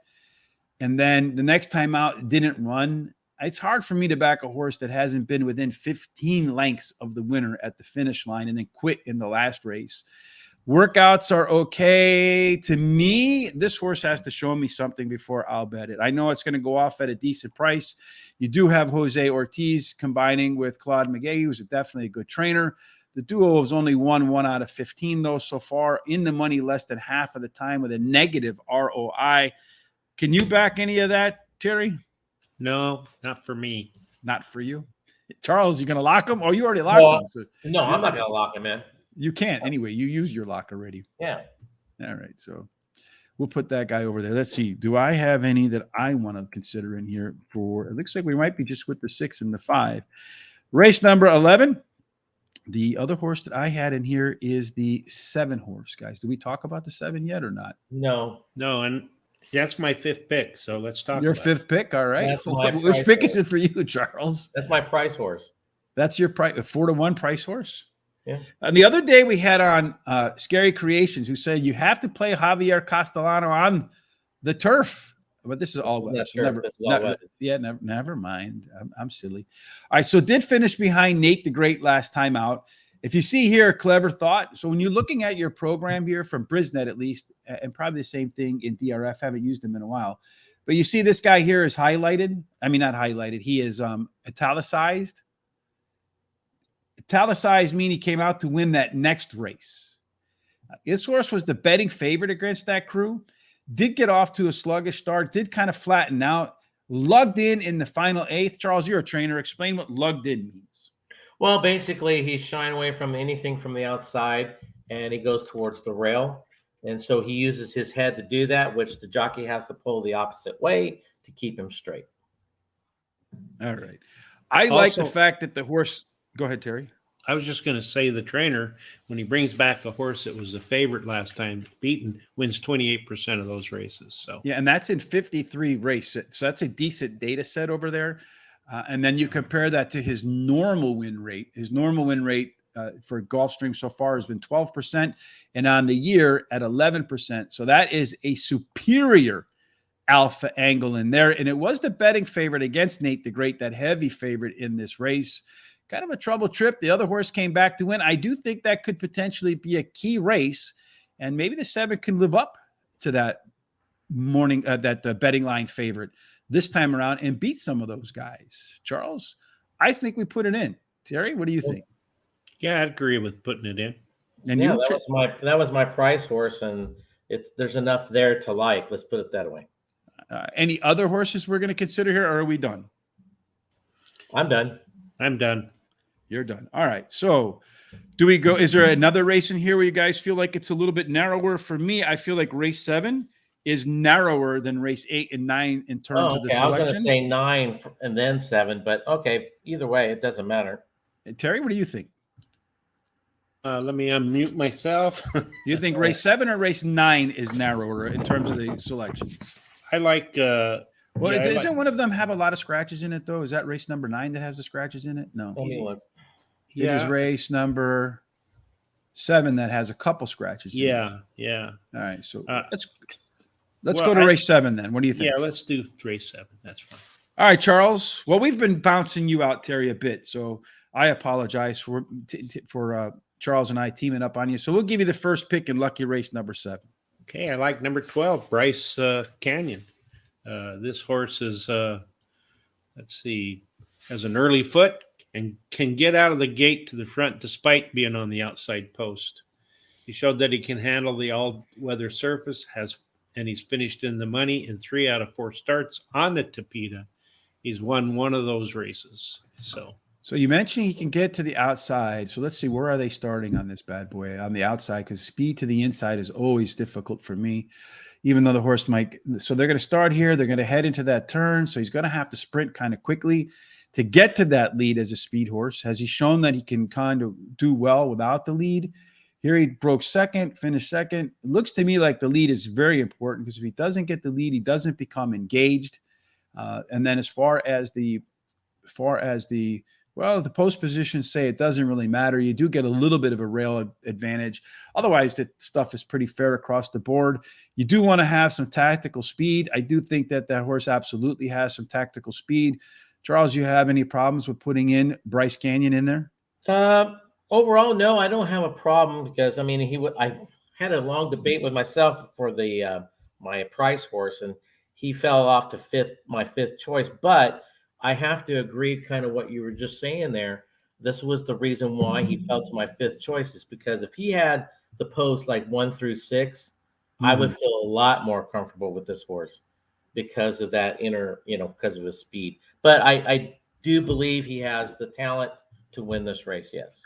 And then the next time out, it didn't run. It's hard for me to back a horse that hasn't been within 15 lengths of the winner at the finish line and then quit in the last race. Workouts are okay. To me, this horse has to show me something before I'll bet it. I know it's going to go off at a decent price. You do have Jose Ortiz combining with Claude McGay, who's definitely a good trainer. The duo has only won 1 out of 15, though, so far, in the money less than half of the time with a negative ROI. Can you back any of that, Terry? No, not for me. Not for you. Charles, you going to lock him? Oh, you already locked him. So no, I'm not going to lock him in. You can't. Anyway, you use your lock already. Yeah. All right. So we'll put that guy over there. Let's see. Do I have any that I want to consider in here for? It looks like we might be just with the 6 and the 5. Race number 11. The other horse that I had in here is the 7 horse, guys. Did we talk about the 7 yet or not? No. And that's my 5th pick. So let's talk. Your 5th pick. All right. Which pick is it for you, Charles? That's my price horse. That's your price, a 4-1 price horse. Yeah. And the other day we had on Scary Creations, who said you have to play Javier Castellano on the turf. But this is all weather. So never mind. I'm silly. All right. So did finish behind Nate the Great last time out. If you see here, clever thought. So when you're looking at your program here from Brisnet, at least, and probably the same thing in DRF, haven't used them in a while, but you see this guy here is highlighted. I mean, not highlighted. He is italicized. Italicized mean he came out to win that next race. This horse was the betting favorite against that crew. Did get off to a sluggish start. Did kind of flatten out. Lugged in the final 8th. Charles, you're a trainer. Explain what lugged in means. Well, basically, he's shying away from anything from the outside and he goes towards the rail. And so he uses his head to do that, which the jockey has to pull the opposite way to keep him straight. All right. I like the fact that the horse. Go ahead, Terry. I was just going to say the trainer, when he brings back a horse that was the favorite last time beaten, wins 28% of those races. So yeah, and that's in 53 races. So that's a decent data set over there. And then you compare that to his normal win rate. His normal win rate for Gulfstream so far has been 12%, and on the year at 11%. So that is a superior alpha angle in there. And it was the betting favorite against Nate the Great, that heavy favorite in this race. Kind of a trouble trip. The other horse came back to win. I do think that could potentially be a key race, and maybe the 7 can live up to that betting line favorite this time around and beat some of those guys. Charles, I think we put it in. Terry, what do you think? Yeah, I agree with putting it in. And yeah, that was my price horse, and there's enough there to like. Let's put it that way. Any other horses we're going to consider here, or are we done? I'm done. I'm done. You're done. All right. So do we go? Is there another race in here where you guys feel like it's a little bit narrower? For me, I feel like race 7 is narrower than race 8 and 9 in terms of the selection. I was going to say 9 and then 7, but okay, either way, it doesn't matter. Terry, what do you think? Let me unmute myself. You think race 7 or race 9 is narrower in terms of the selections? I like. Well, isn't one of them have a lot of scratches in it, though? Is that race number 9 that has the scratches in it? No. Let me look. It is race number 7 that has a couple scratches. Yeah. All right. So let's go to race 7 then. What do you think? Yeah, let's do race 7. That's fine. All right, Charles. Well, we've been bouncing you out, Terry, a bit. So I apologize for Charles and I teaming up on you. So we'll give you the first pick in lucky race number 7. Okay. I like number 12, Bryce Canyon. This horse is, let's see, has an early foot and can get out of the gate to the front despite being on the outside post. He showed that he can handle the all-weather surface, and he's finished in the money in 3 out of 4 starts on the Tapeta. He's won one of those races. So you mentioned he can get to the outside. So let's see, where are they starting on this bad boy? On the outside, because speed to the inside is always difficult for me, even though the horse might. So they're going to start here. They're going to head into that turn. So he's going to have to sprint kind of quickly to get to that lead as a speed horse. Has he shown that he can kind of do well without the lead? Here he broke second, finished second. It looks to me like the lead is very important, because if he doesn't get the lead, he doesn't become engaged. And then as far as the post positions say it doesn't really matter. You do get a little bit of a rail advantage. Otherwise, the stuff is pretty fair across the board. You do want to have some tactical speed. I do think that horse absolutely has some tactical speed. Charles, you have any problems with putting in Bryce Canyon in there? Overall, no, I don't have a problem, because I mean, I had a long debate with myself for my price horse, and he fell off to my fifth choice. But I have to agree, kind of what you were just saying there. This was the reason why he fell to my 5th choice, is because if he had the post like 1 through 6, I would feel a lot more comfortable with this horse because of that because of his speed. But I do believe he has the talent to win this race. Yes.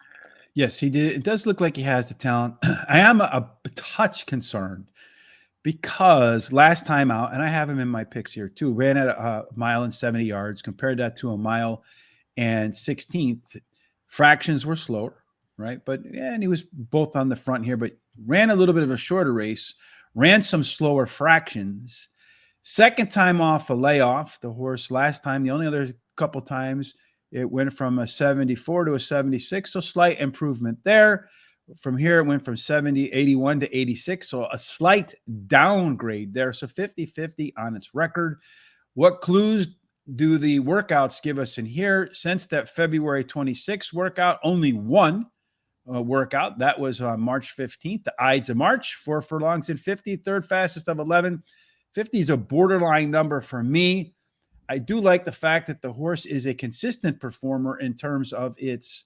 Yes, he did. It does look like he has the talent. I am a touch concerned, because last time out, and I have him in my picks here too, ran at a mile and 70 yards, compared that to a mile and 16th. Fractions were slower, right? And he was both on the front here, but ran a little bit of a shorter race, ran some slower fractions. Second time off a layoff, the horse last time, the only other couple times, it went from a 74 to a 76, so slight improvement there. From here, it went from 81 to 86, so a slight downgrade there. So 50-50 on its record. What clues do the workouts give us in here? Since that February 26th workout, only one workout. That was on March 15th, the Ides of March, 4 furlongs and 50, third fastest of 11. 50 is a borderline number for me. I do like the fact that the horse is a consistent performer in terms of its,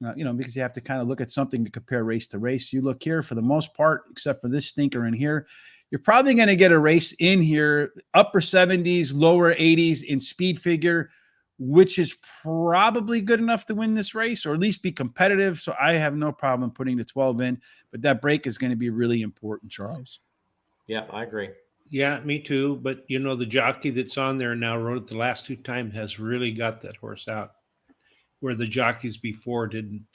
because you have to kind of look at something to compare race to race. You look here, for the most part, except for this stinker in here, you're probably going to get a race in here, upper 70s, lower 80s in speed figure, which is probably good enough to win this race or at least be competitive. So I have no problem putting the 12 in, but that break is going to be really important, Charles. Yeah, I agree. Yeah, me too. But the jockey that's on there now rode it the last 2 times has really got that horse out, where the jockeys before didn't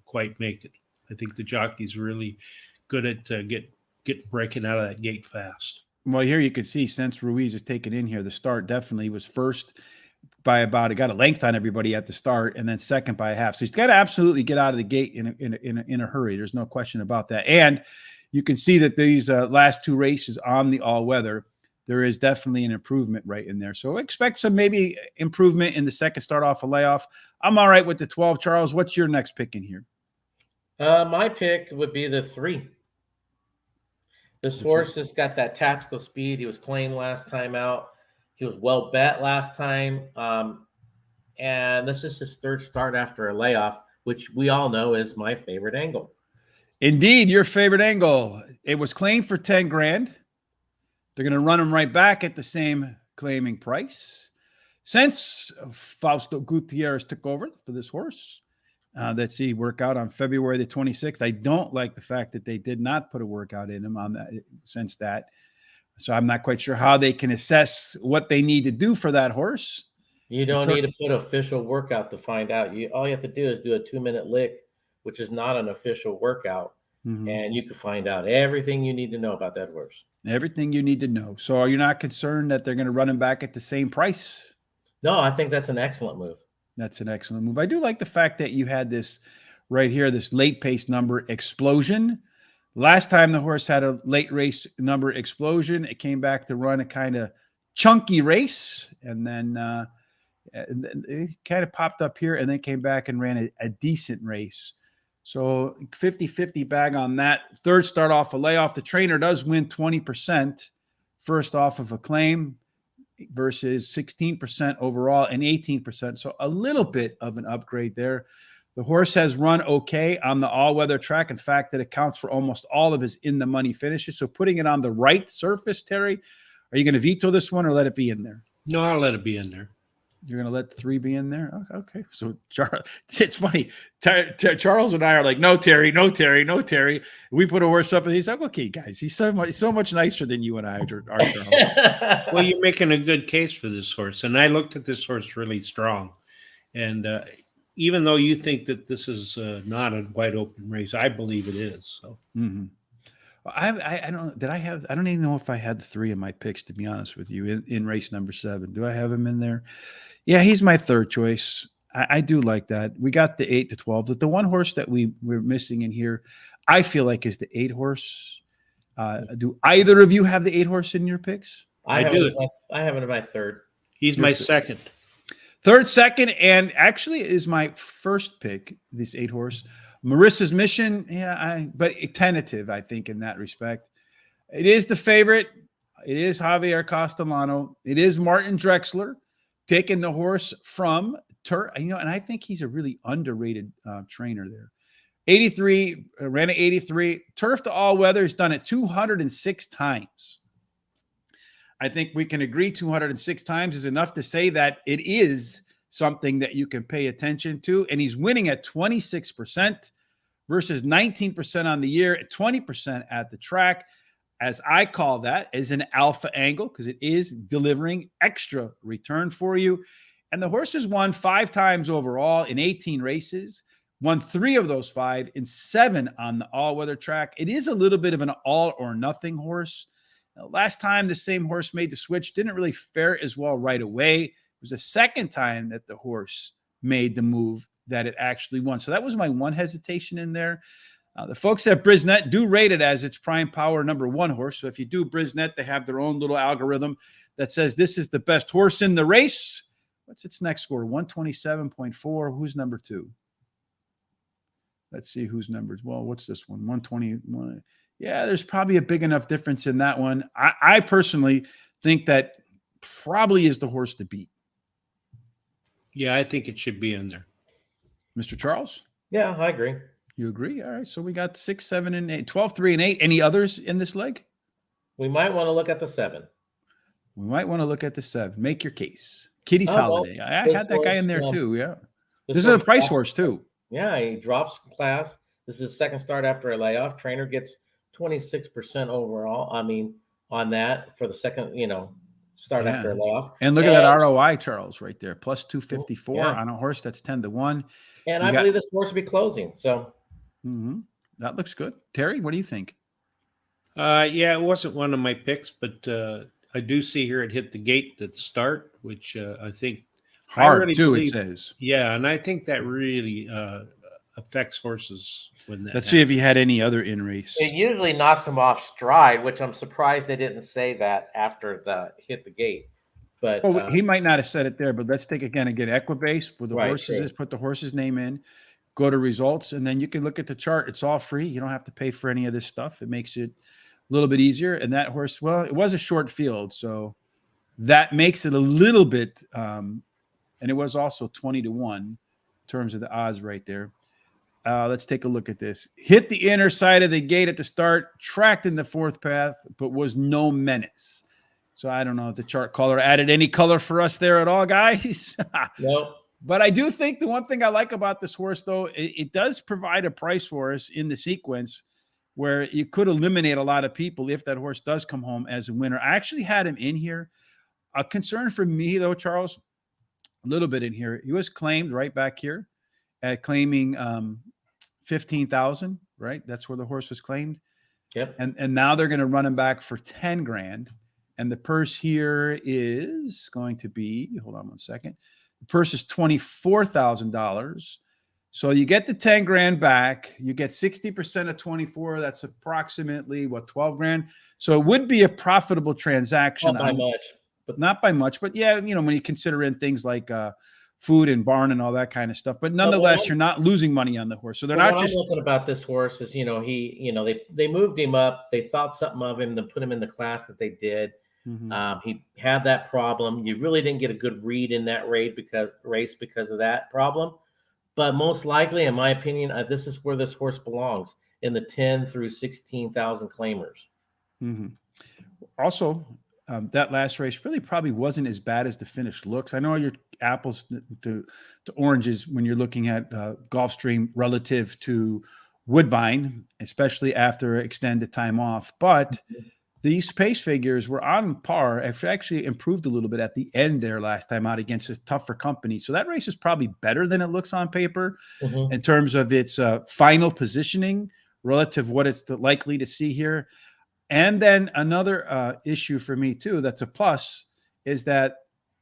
quite make it. I think the jockey's really good at get breaking out of that gate fast. Well, here you can see since Ruiz is taken in here, the start definitely was first by about, it got a length on everybody at the start, and then second by a half. So he's got to absolutely get out of the gate in a hurry. There's no question about that. And you can see that these last 2 races on the all-weather, there is definitely an improvement right in there. So expect some maybe improvement in the second start off a layoff. I'm all right with the 12. Charles, what's your next pick in here? My pick would be the 3. This horse has got that tactical speed. He was claimed last time out. He was well bet last time. And this is his 3rd start after a layoff, which we all know is my favorite angle. Indeed, your favorite angle. It was claimed for 10 grand. They're going to run him right back at the same claiming price. Since Fausto Gutierrez took over for this horse, let's see, workout on February the 26th. I don't like the fact that they did not put a workout in him on that since that. So I'm not quite sure how they can assess what they need to do for that horse. You don't need to put official workout to find out. All you have to do is do a 2-minute lick, which is not an official workout. Mm-hmm. And you can find out everything you need to know about that horse. Everything you need to know. So are you not concerned that they're going to run him back at the same price? No, I think that's an excellent move. That's an excellent move. I do like the fact that you had this right here, this late pace number explosion. Last time the horse had a late race number explosion, it came back to run a kind of chunky race. And then it kind of popped up here and then came back and ran a decent race. So 50-50 bag on that. 3rd start off a layoff. The trainer does win 20% first off of a claim versus 16% overall and 18%. So a little bit of an upgrade there. The horse has run okay on the all-weather track. In fact, it accounts for almost all of his in-the-money finishes. So putting it on the right surface, Terry, are you going to veto this one or let it be in there? No, I'll let it be in there. You're going to let the 3 be in there? Okay. So it's funny. Charles and I are like, no, Terry, no, Terry, no, Terry. We put a horse up and he's like, okay, guys, he's so much nicer than you and I are, Charles. Well, you're making a good case for this horse. And I looked at this horse really strong. And even though you think that this is not a wide open race, I believe it is. So. Mm-hmm. I don't even know if I had the 3 in my picks, to be honest with you, in race number 7. Do I have him in there? Yeah, he's my 3rd choice. I do like that. We got the 8 to 12. The one horse that we're missing in here, I feel like is the 8 horse. Do either of you have the 8 horse in your picks? I do. I have it in my 3rd. He's my 2nd. 3rd, 2nd, and actually is my 1st pick, this 8 horse. Marissa's Mission, but tentative, I think, in that respect. It is the favorite. It is Javier Castellano. It is Martin Drexler taking the horse from and I think he's a really underrated trainer there. 83, ran at 83. Turf to all weather. He's done it 206 times. I think we can agree 206 times is enough to say that it is something that you can pay attention to. And he's winning at 26% versus 19% on the year, at 20% at the track. As I call that, is an alpha angle because it is delivering extra return for you. And the horse has won 5 times overall in 18 races, won 3 of those 5 in 7 on the all-weather track. It is a little bit of an all-or-nothing horse. Now, last time the same horse made the switch, didn't really fare as well right away. It was the 2nd time that the horse made the move that it actually won. So that was my one hesitation in there. The folks at Brisnet do rate it as its prime power number 1 horse. So if you do Brisnet, they have their own little algorithm that says this is the best horse in the race. What's its next score? 127.4. Who's number 2? Let's see who's numbers. Well, what's this one? 121. Yeah, there's probably a big enough difference in that one. I personally think that probably is the horse to beat. Yeah, I think it should be in there. Mr. Charles? Yeah, I agree. You agree? All right. So we got 6, 7, and 8, 12, 3, and 8. Any others in this leg? We might want to look at the 7. We might want to look at the 7. Make your case. Kitty's Oh, well, Holiday. I this had that guy horse, in there too. Yeah. this This is a horse price drops- horse too. Yeah, he drops class. This is his second start after a layoff. Trainer gets 26% overall. I mean, on that for the second, start after a Yeah. layoff. And look at that ROI, Charles, right there. Plus 254 Yeah. on a horse that's 10-1. And You I got- believe this horse will be closing. So Mhm. That looks good. Terry, what do you think? Yeah, it wasn't one of my picks, but I do see here it hit the gate at the start, which I think I Hard really too, it believe- says. Yeah, and I think that really affects horses when that. Let's see if he had any other in race. it usually knocks him off stride, which I'm surprised they didn't say that after the hit the gate. But Well, he might not have said it there, but let's take again Equibase where the Right, horses true. is, put the horse's name in, go to results, and then you can look at the chart. It's all free. You don't have to pay for any of this stuff. It makes it a little bit easier. And that horse, well, it was a short field, so that makes it a little bit. And it was also 20-1 in terms of the odds right there. Let's take a look at this. Hit the inner side of the gate at the start, tracked in the fourth path, but was no menace. So I don't know if the chart caller added any color for us there at all, guys. no, But I do think the one thing I like about this horse, though, it does provide a price for us in the sequence where you could eliminate a lot of people if that horse does come home as a winner. I actually had him in here. A concern for me, though, Charles, a little bit in here. He was claimed right back here at claiming 15,000, right? That's where the horse was claimed. yep. And now they're going to run him back for 10 grand. And the purse here is going to be, hold on one second. The purse is $24,000. So you get the 10 grand back. You get 60% of 24. That's approximately 12 grand. So it would be a profitable transaction. Not by much. But not by much. But yeah, when you consider in things like food and barn and all that kind of stuff. But nonetheless, you're not losing money on the horse. So they're not just looking about this horse is, they moved him up. They thought something of him to put him in the class that they did. Mhm. He had that problem. You really didn't get a good read in that race because of that problem. But most likely, in my opinion, this is where this horse belongs in the 10 through 16,000 claimers. Mhm. Also, that last race really probably wasn't as bad as the finish looks. I know you're apples to oranges when you're looking at Gulfstream relative to Woodbine, especially after extended time off. But these pace figures were on par. It actually improved a little bit at the end there last time out against a tougher company. So that race is probably better than it looks on paper Mhm. in terms of its final positioning relative to what it's likely to see here. And then another issue for me too, that's a plus, is that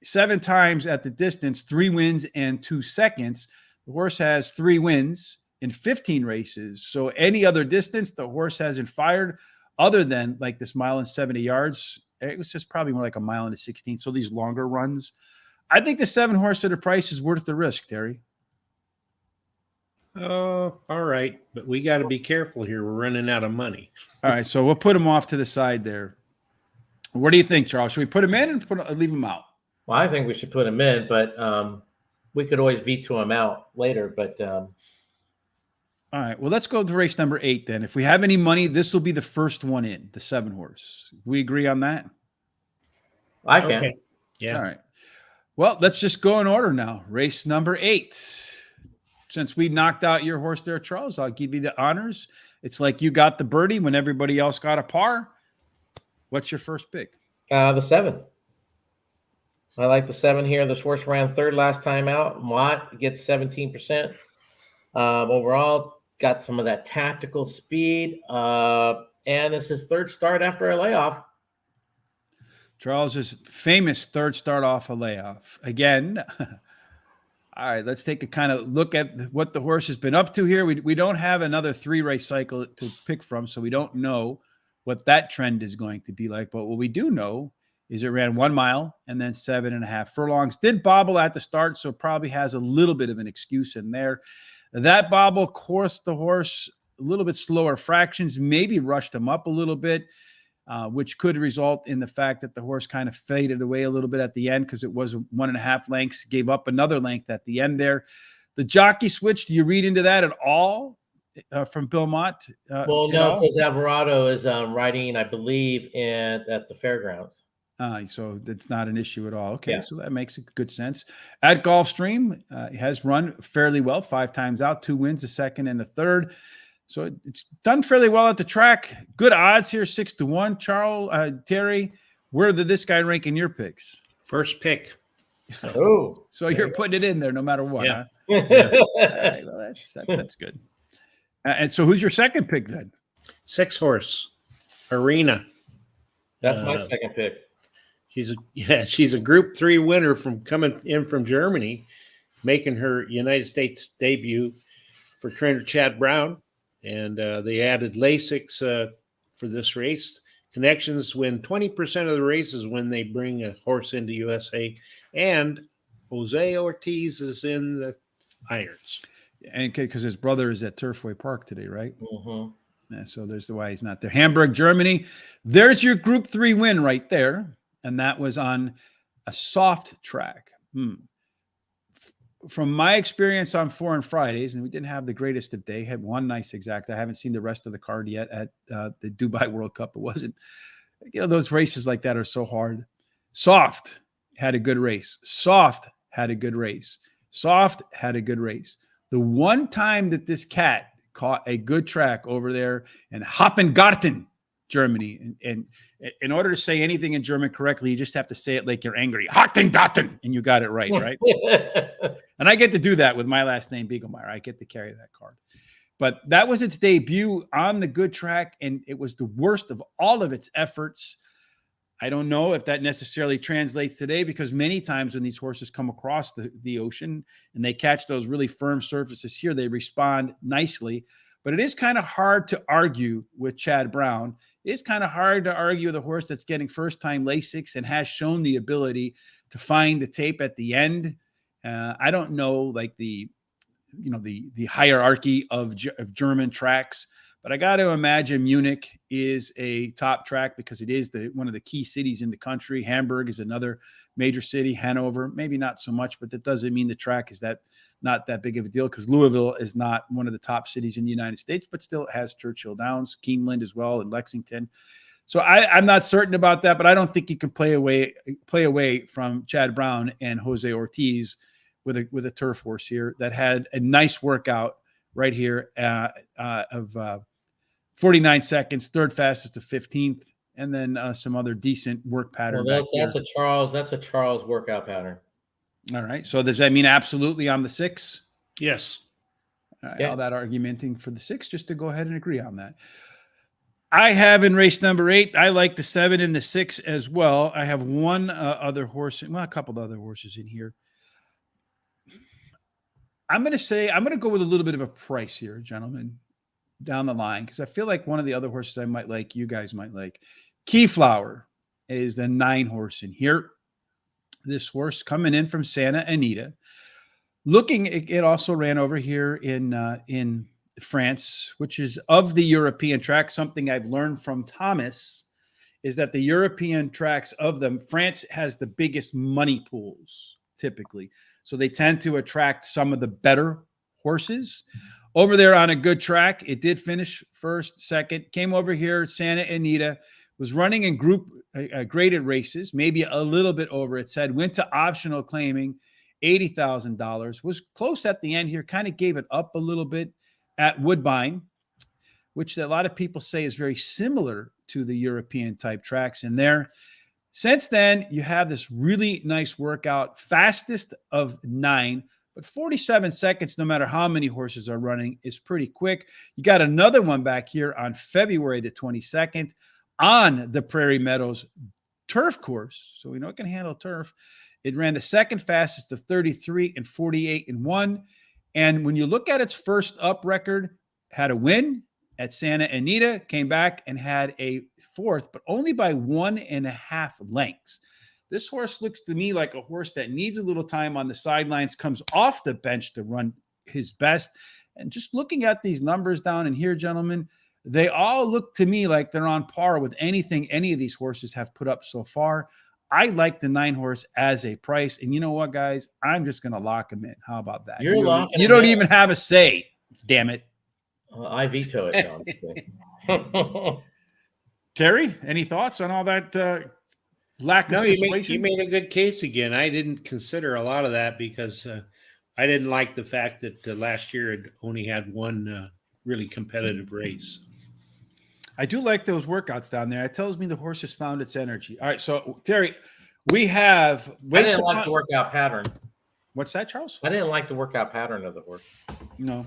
7 times at the distance, 3 wins and 2 seconds. The horse has 3 wins in 15 races. So any other distance, the horse hasn't fired other than like this 1.70 yards. It was just probably more like 1.16 miles. So these longer runs. I think the 7 horse at the price is worth the risk, Terry. Oh, all right. But we got to be careful here. We're running out of money. All right, so we'll put him off to the side there. What do you think, Charles? Should we put him in and leave him out? Well, I think we should put him in, but we could always veto him out later. But all right, well, let's go to race number 8 then. If we have any money, this will be the first one in, the 7 horse. We agree on that? I can. Okay. Yeah. All right. Well, let's just go in order now. Race number 8. Since we knocked out your horse there, Charles, I'll give you the honors. It's like you got the birdie when everybody else got a par. What's your first pick? The 7. I like the 7 here. This horse ran 3rd last time out. Mott gets 17%. Overall, got some of that tactical speed. And it's his 3rd start after a layoff. Charles's famous 3rd start off a layoff. Again, all right, let's take a kind of look at what the horse has been up to here. We don't have another 3-race cycle to pick from, so we don't know what that trend is going to be like. But what we do know is it ran 1 mile and then 7.5 furlongs. Did bobble at the start, so probably has a little bit of an excuse in there. That bobble coursed the horse a little bit slower fractions, maybe rushed him up a little bit, which could result in the fact that the horse kind of faded away a little bit at the end because it was 1.5 lengths, gave up another length at the end there. The jockey switch, do you read into that at all from Bill Mott? Well, no, because Alvarado is riding, I believe, at the fairgrounds. So that's not an issue at all. Okay, Yeah. so that makes good sense. At Gulfstream, he has run fairly well, 5 times out, 2 wins, a second and a third. So it's done fairly well at the track. Good odds here, 6-1. Terry, where did this guy rank in your picks? First pick. Oh, So you're putting it in there no matter what, Yeah. huh? All right, well, that's good. And so who's your second pick then? 6 horse, Arena. That's my second pick. She's a Group 3 winner from coming in from Germany, making her United States debut for trainer Chad Brown. And they added Lasix for this race. Connections win 20% of the races when they bring a horse into USA. And Jose Ortiz is in the irons. And because his brother is at Turfway Park today, right? Mm-hmm. Yeah, so there's why he's not there. Hamburg, Germany. There's your Group 3 win right there. And that was on a soft track. From my experience on Foreign Fridays, and we didn't have the greatest of day, had one nice exact. I haven't seen the rest of the card yet at the Dubai World Cup. It wasn't, those races like that are so hard. Soft had a good race. Soft had a good race. Soft had a good race. The one time that this cat caught a good track over there in Hoppengarten, Germany, and in order to say anything in German correctly, you just have to say it like you're angry. Hoppengarten, and you got it right? And I get to do that with my last name, Biegelmeyer. I get to carry that card. But that was its debut on the good track, and it was the worst of all of its efforts. I don't know if that necessarily translates today, because many times when these horses come across the ocean and they catch those really firm surfaces here, they respond nicely. But it is kind of hard to argue with Chad Brown. It is kind of hard to argue with a horse that's getting first-time Lasix and has shown the ability to find the tape at the end. I don't know, like the hierarchy of German tracks, but I got to imagine Munich is a top track because it is one of the key cities in the country. Hamburg is another major city. Hanover, maybe not so much, but that doesn't mean the track is not that big of a deal, because Louisville is not one of the top cities in the United States, but still it has Churchill Downs, Keeneland as well, and Lexington. So I'm not certain about that, but I don't think you can play away from Chad Brown and Jose Ortiz with a turf horse here that had a nice workout right here of 49 seconds, third fastest to 15th, and then some other decent work pattern. Well, that's a Charles workout pattern. All right. So does that mean absolutely on the 6? Yes. All right, all that argumenting for the 6, just to go ahead and agree on that. I have in race number 8, I like the 7 and the 6 as well. I have one other horse, a couple of other horses in here. I'm going to go with a little bit of a price here, gentlemen, down the line, because I feel like one of the other horses I might like, you guys might like. Keyflower is the 9 horse in here. This horse coming in from Santa Anita. It also ran over here in France, which is of the European track. Something I've learned from Thomas is that the European tracks of them, France has the biggest money pools typically. So they tend to attract some of the better horses. Over there on a good track, it did finish first, second, came over here, Santa Anita, was running in group graded races, maybe a little bit over its head, went to optional claiming $80,000, was close at the end here, kind of gave it up a little bit at Woodbine, which a lot of people say is very similar to the European type tracks in there. Since then, you have this really nice workout, fastest of 9, but 47 seconds, no matter how many horses are running, is pretty quick. You got another one back here on February the 22nd on the Prairie Meadows turf course. So we know it can handle turf. It ran the second fastest of 33 and 48 and 1. And when you look at its first up record, had a win at Santa Anita, came back and had a 4th, but only by 1.5 lengths. This horse looks to me like a horse that needs a little time on the sidelines, comes off the bench to run his best. And just looking at these numbers down in here, gentlemen, they all look to me like they're on par with anything any of these horses have put up so far. I like the 9 horse as a price. And you know what, guys? I'm just going to lock him in. How about that? You don't even have a say. Damn it. I veto it, John. Terry, any thoughts on all that lack No, of you persuasion. made a good case again. I didn't consider a lot of that because I didn't like the fact that last year it only had one really competitive race. I do like those workouts down there. It tells me the horse has found its energy. All right, so Terry, we have I didn't like the workout pattern. What's that, Charles? I didn't like the workout pattern of the horse. No.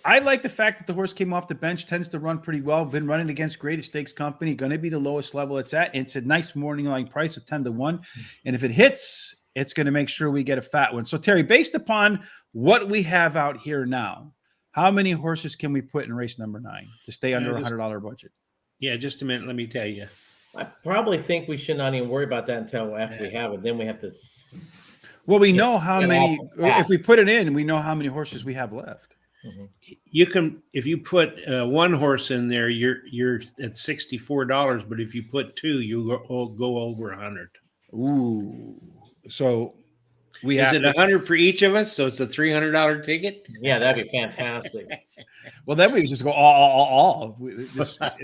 I like the fact that the horse came off the bench, tends to run pretty well. Been running against Greatest Stakes Company, going to be the lowest level it's at. It's a nice morning line price of 10-1. And if it hits, it's going to make sure we get a fat one. So, Terry, based upon what we have out here now, how many horses can we put in race number 9 to stay under a $100 budget? Yeah, just a minute. Let me tell you. I probably think we should not even worry about that until after we have it. Then we have to. Well, we know how many. If we put it in, we know how many horses we have left. You can, if you put one horse in there, you're at $64. But if you put 2, you go over 100. Ooh, so is it 100 for each of us? So it's a $300 ticket. Yeah, that'd be fantastic. Well, then we just go all in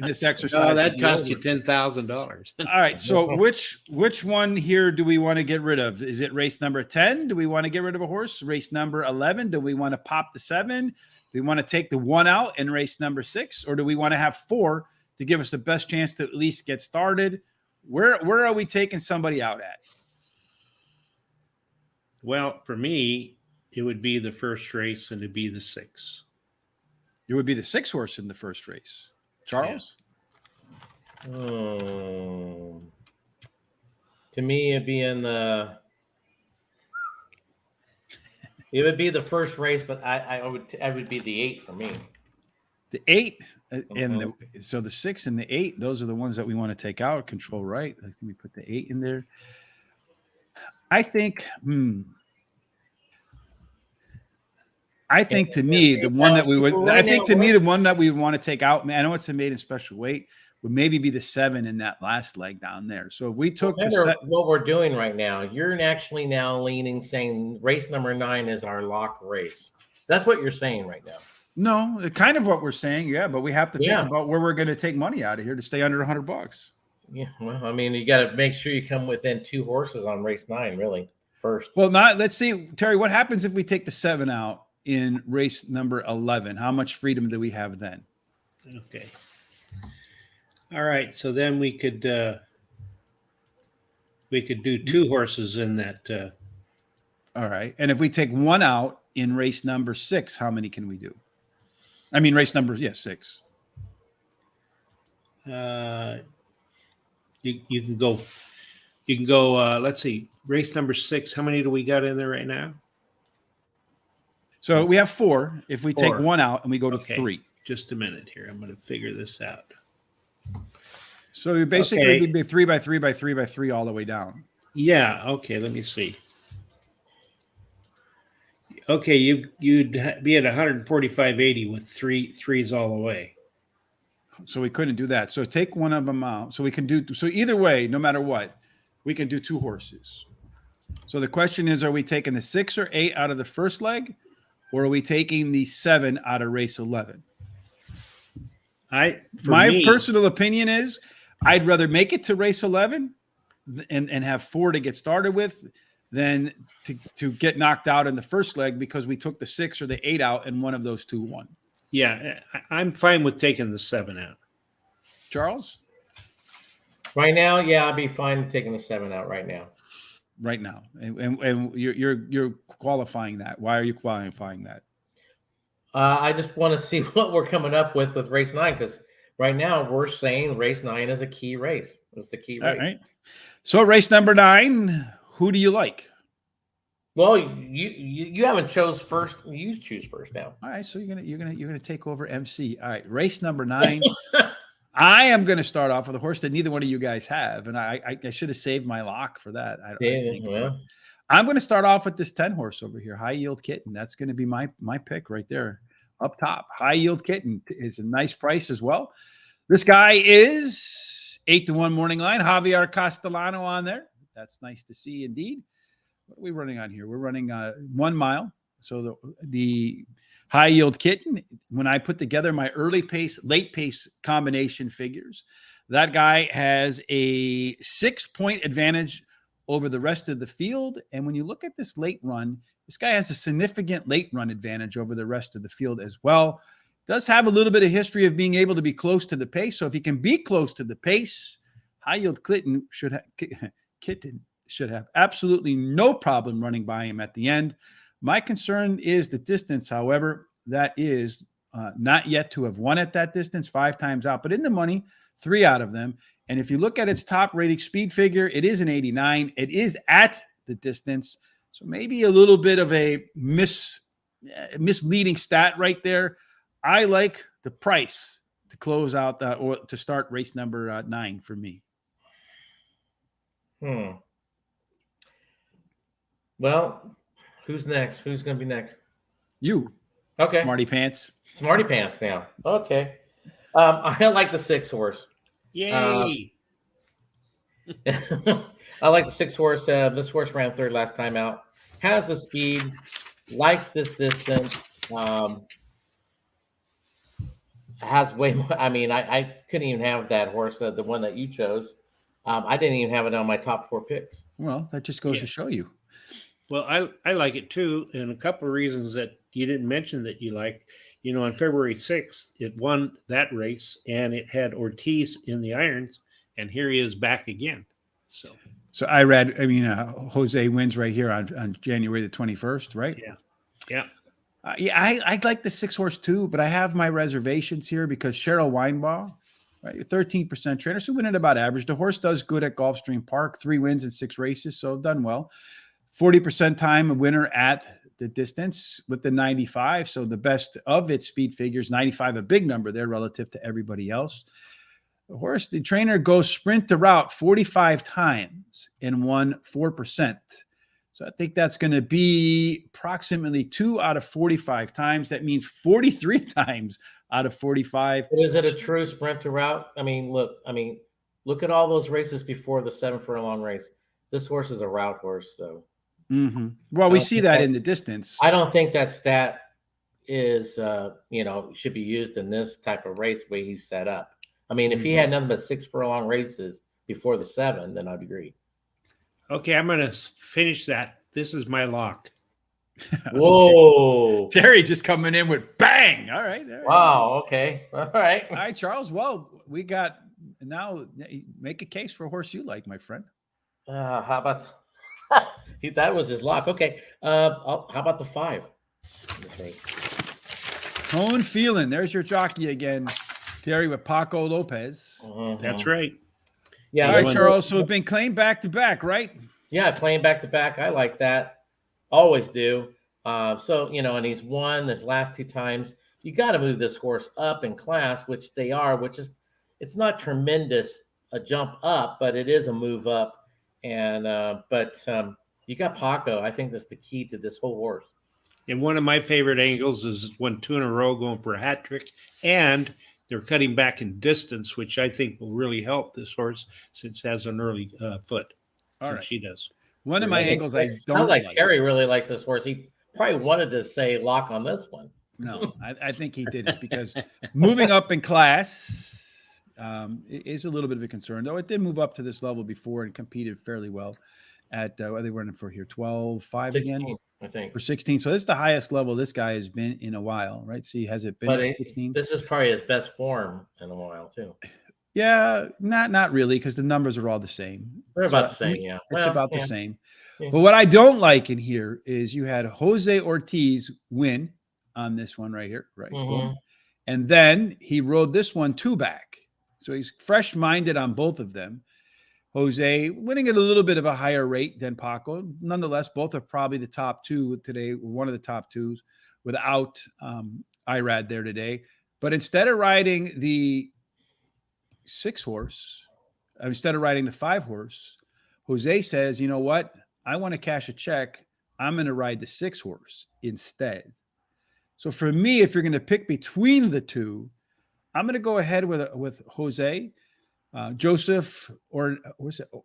this exercise. No, that cost you $10,000. All right. So which one here do we want to get rid of? Is it race number 10? Do we want to get rid of a horse? Race number 11? Do we want to pop the 7? Do we want to take the 1 out in race number 6? Or do we want to have 4 to give us the best chance to at least get started? Where are we taking somebody out at? Well, for me, it would be the first race and it'd be the 6. It would be the 6 horse in the first race. Charles? Yeah. To me, it'd be it would be the first race, but I would be the 8 for me. The 8 and so the 6 and the 8, those are the ones that we want to take out. Control right. Let me put the 8 in there. I think to me, the one that we would want to take out, man, I know it's a maiden special weight, would maybe be the 7 in that last leg down there. So if we took what we're doing right now, you're actually now leaning, saying race number 9 is our lock race. That's what you're saying right now. No, kind of what we're saying. Yeah. But we have to think about where we're going to take money out of here to stay under $100. Yeah, well, I mean, you got to make sure you come within 2 horses on race 9, really, first. Well, let's see, Terry, what happens if we take the 7 out in race number 11? How much freedom do we have then? Okay. All right. So then we could do 2 horses in that. All right. And if we take 1 out in race number 6, how many can we do? I mean, race number, 6. You can go, let's see, race number 6. How many do we got in there right now? So we have 4. If we take 1 out and we go to 3. Just a minute here. I'm going to figure this out. So you basically be 3 by 3 by 3 by 3 all the way down. Yeah. Okay. Let me see. Okay. You'd be at 145.80 with 3s all the way. So we couldn't do that. So take one of them out. So we can do, so either way, no matter what, we can do 2 horses. So the question is, are we taking the 6 or 8 out of the first leg, or are we taking the 7 out of race 11? My personal opinion is I'd rather make it to race 11 and have 4 to get started with than to get knocked out in the first leg because we took the 6 or the 8 out and one of those 2 won. Yeah, I'm fine with taking the 7 out. Charles? Right now, yeah, I'd be fine taking the 7 out right now. Right now, and you're qualifying that. Why are you qualifying that? I just want to see what we're coming up with race 9, because right now we're saying race 9 is a key race. It's the key race. All right. So race number 9, who do you like? Well, you haven't chose first. You choose first now. All right, so you're gonna take over MC. All right, race number 9. I am going to start off with a horse that neither one of you guys have, and I should have saved my lock for that. I think. Well, I'm going to start off with this 10 horse over here, High Yield Kitten. That's going to be my pick right there, up top. High Yield Kitten is a nice price as well. This guy is 8-1 morning line. Javier Castellano on there. That's nice to see indeed. What are we running on here? We're running 1 mile. So the High Yield Kitten, when I put together my early pace, late pace combination figures, That guy has a 6-point advantage over the rest of the field. And when you look at this late run, this guy has a significant late run advantage over the rest of the field as well. Does have a little bit of history of being able to be close to the pace. So if he can be close to the pace, High Yield Kitten should have absolutely no problem running by him at the end. My concern is the distance, however. That is not yet to have won at that distance 5 times out, but in the money, 3 out of them. And if you look at its top rating speed figure, it is an 89. It is at the distance. So maybe a little bit of a misleading stat right there. I like the price to close out or to start race number 9 for me. Well, who's next? Who's going to be next? You. Okay. Smarty Pants. Smarty Pants now. Okay. I like the 6 horse. Yay! I like the 6 horse. This horse ran 3rd last time out. Has the speed. Likes this distance. Has way more. I mean, I couldn't even have that horse, the one that you chose. I didn't even have it on my top 4 picks. Well, that just goes to show you. Well, I like it too, and a couple of reasons that you didn't mention that you like. You know, on February 6th, it won that race, and it had Ortiz in the irons, and here he is back again. So Jose wins right here on January the 21st, right? Yeah. I like the 6 horse too, but I have my reservations here because Cheryl Weinbaugh, right, 13% trainer, so winning about average. The horse does good at Gulfstream Park, 3 wins in 6 races, so done well. 40% time a winner at the distance with the 95, so the best of its speed figures, 95, a big number there relative to everybody else. The trainer goes sprint to route 45 times and won 4%. So I think that's going to be approximately 2 out of 45 times. That means 43 times out of 45. But is it a true sprint to route? I mean, look at all those races before the 7 furlong race. This horse is a route horse, so. Well, we see that in the distance. I don't think that stat is, should be used in this type of race way he's set up. I mean, if he had nothing but 6 furlong races before the 7, then I'd agree. Okay, I'm going to finish that. This is my lock. Whoa. Terry just coming in with bang. All right. Wow. Okay. All right. All right, Charles. Well, we got now make a case for a horse you like, my friend. How about that was his lock. Okay. How about the 5? Tone feeling. There's your jockey again, Terry, with Paco Lopez. That's right. Yeah. All right, Charles. So it's been claimed back to back, right? Yeah, playing back to back. I like that. Always do. And he's won this last 2 times. You got to move this horse up in class, which they are, it's not tremendous a jump up, but it is a move up. And you got Paco. I think that's the key to this whole horse. And one of my favorite angles is when 2 in a row going for a hat trick, and they're cutting back in distance, which I think will really help this horse since it has an early foot. All right. She does. One of my angles I don't sounds like Terry really likes this horse. He probably wanted to say lock on this one. No, I think he didn't because moving up in class is a little bit of a concern, though it did move up to this level before and competed fairly well at what are they running for here? 12-5 again, I think, for 16. So this is the highest level this guy has been in a while, right? See, has it been 16? This is probably his best form in a while too. Yeah, not really, because the numbers are all the same. They're about the same, yeah. It's about the same. Yeah. But what I don't like in here is you had Jose Ortiz win on this one right here, right? Boom. And then he rode this one 2 back. So he's fresh-minded on both of them. Jose winning at a little bit of a higher rate than Paco. Nonetheless, both are probably the top 2 today, one of the top 2s without Irad there today. But instead of riding the 6 horse, instead of riding the 5 horse, Jose says, you know what? I want to cash a check. I'm going to ride the 6 horse instead. So for me, if you're going to pick between the 2, I'm going to go ahead with Jose. Joseph or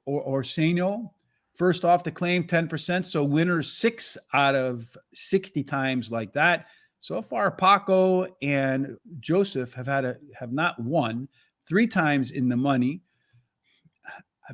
Orseno, first off the claim, 10%. So winners 6 out of 60 times like that. So far, Paco and Joseph have not won 3 times in the money.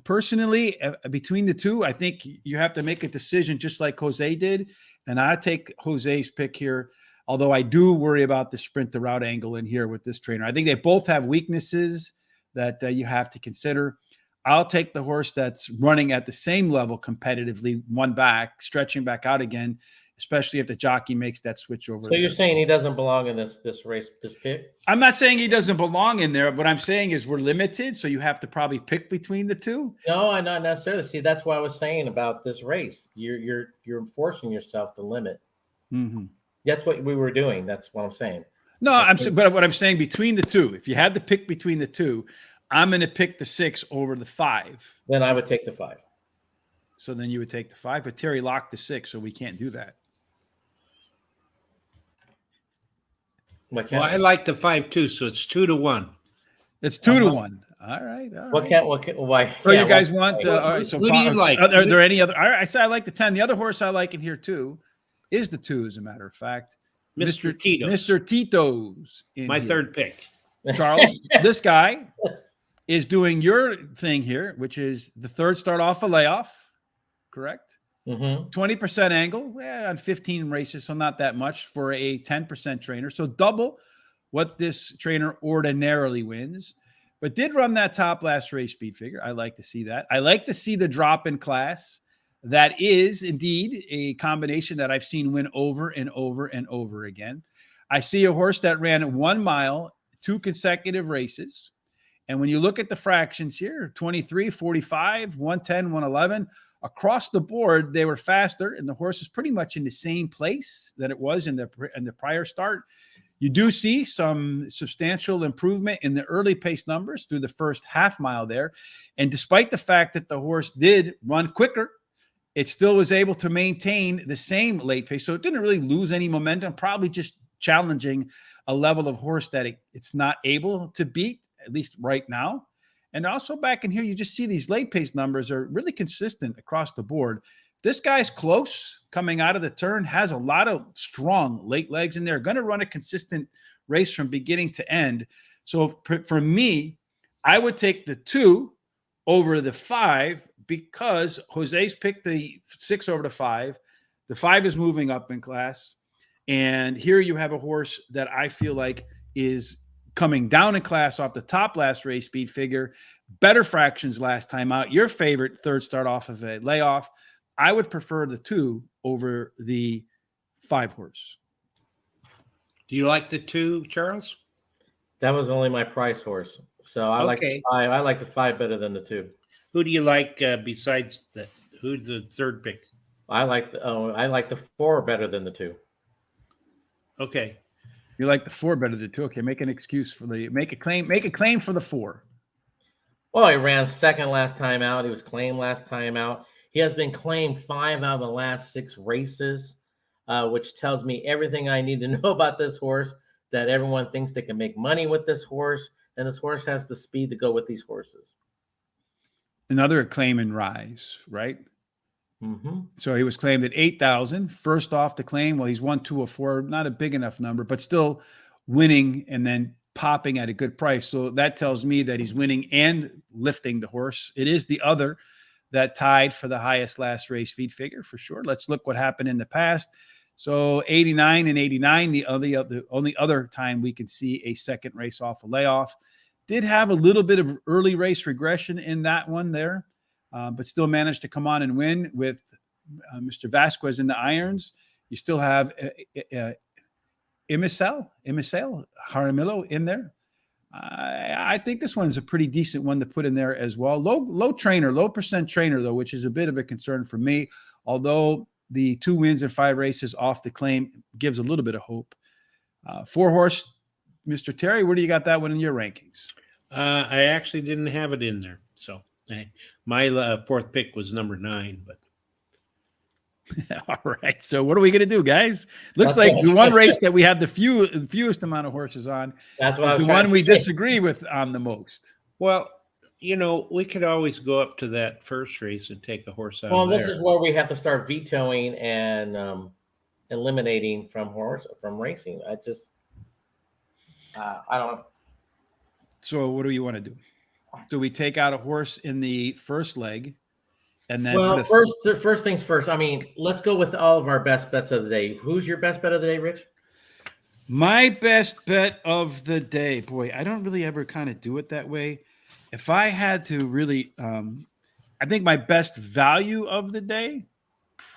Personally, between the two, I think you have to make a decision just like Jose did. And I take Jose's pick here, although I do worry about the sprint to route angle in here with this trainer. I think they both have weaknesses that you have to consider. I'll take the horse that's running at the same level competitively, one back, stretching back out again, especially if the jockey makes that switch over. So you're saying he doesn't belong in this race, this pick? I'm not saying he doesn't belong in there. What I'm saying is we're limited, so you have to probably pick between the two. No, I'm not necessarily. See, that's what I was saying about this race. You're forcing yourself to limit. Mm-hmm. That's what we were doing. That's what I'm saying. No, but what I'm saying between the two, if you had to pick between the two, I'm going to pick the 6 over the 5. Then I would take the 5. So then you would take the 5, but Terry locked the 6, so we can't do that. Well, I like the 5 too, so it's 2-1. It's 2-1. All right. Why? So you guys want? All right. So who do you like? Are there any other? All right. I said I like the 10. The other horse I like in here too is the 2, as a matter of fact. Mr. Tito's. Mr. Tito's. My third pick. Charles, this guy is doing your thing here, which is the third start off a layoff, correct? 20% angle on 15 races, so not that much for a 10% trainer. So double what this trainer ordinarily wins, but did run that top last race speed figure. I like to see that. I like to see the drop in class. That is indeed a combination that I've seen win over and over and over again. I see a horse that ran 1 mile, 2 consecutive races. And when you look at the fractions here, 23, 45, 110, 111, across the board, they were faster, and the horse is pretty much in the same place that it was in the prior start. You do see some substantial improvement in the early pace numbers through the first half mile there. And despite the fact that the horse did run quicker, it still was able to maintain the same late pace. So it didn't really lose any momentum, probably just challenging a level of horse that it's not able to beat, at least right now. And also back in here, you just see these late pace numbers are really consistent across the board. This guy's close coming out of the turn, has a lot of strong late legs in there, going to run a consistent race from beginning to end. So for me, I would take the 2 over the 5 because Jose's picked the 6 over the 5. The 5 is moving up in class. And here you have a horse that I feel like is coming down in class off the top last race speed figure, better fractions last time out, your favorite third start off of a layoff. I would prefer the 2 over the 5 horse. Do you like the 2, Charles? That was only my price horse. So I like the 5. I like the 5 better than the 2. Who do you like besides that? Who's the third pick? I like the 4 better than the 2. Okay. You like the 4 better than the 2. Okay, make an excuse for make a claim for the 4. Well, he ran second last time out. He was claimed last time out. He has been claimed 5 out of the last 6 races, which tells me everything I need to know about this horse, that everyone thinks they can make money with this horse, and this horse has the speed to go with these horses. Another claim in Rise, right? So he was claimed at 8,000. First off the claim, well, he's 1, 2, or 4, not a big enough number, but still winning and then popping at a good price. So that tells me that he's winning and lifting the horse. It is the other that tied for the highest last race speed figure for sure. Let's look what happened in the past. So 89 and 89, the only other time we can see a second race off a layoff. Did have a little bit of early race regression in that one there. But still managed to come on and win with Mr. Vasquez in the irons. You still have Imisel Jaramillo in there. I think this one's a pretty decent one to put in there as well. Low percent trainer, though, which is a bit of a concern for me. Although the 2 wins in 5 races off the claim gives a little bit of hope. 4 horse, Mr. Terry, where do you got that one in your rankings? I actually didn't have it in there. So my 4th pick was number 9, but all right. So what are we going to do, guys? Looks like the one race that we have the fewest amount of horses on. That's what is the one we disagree with on the most. Well, we could always go up to that first race and take a horse out. Well, this is where we have to start vetoing and eliminating from racing. I don't know. So what do you want to do? Do we take out a horse in the first leg and then Well, put first things first. I mean, let's go with all of our best bets of the day. Who's your best bet of the day, Rich? my best bet of the day? Boy, I don't really ever kind of do it that way. If I had to really, I think my best value of the day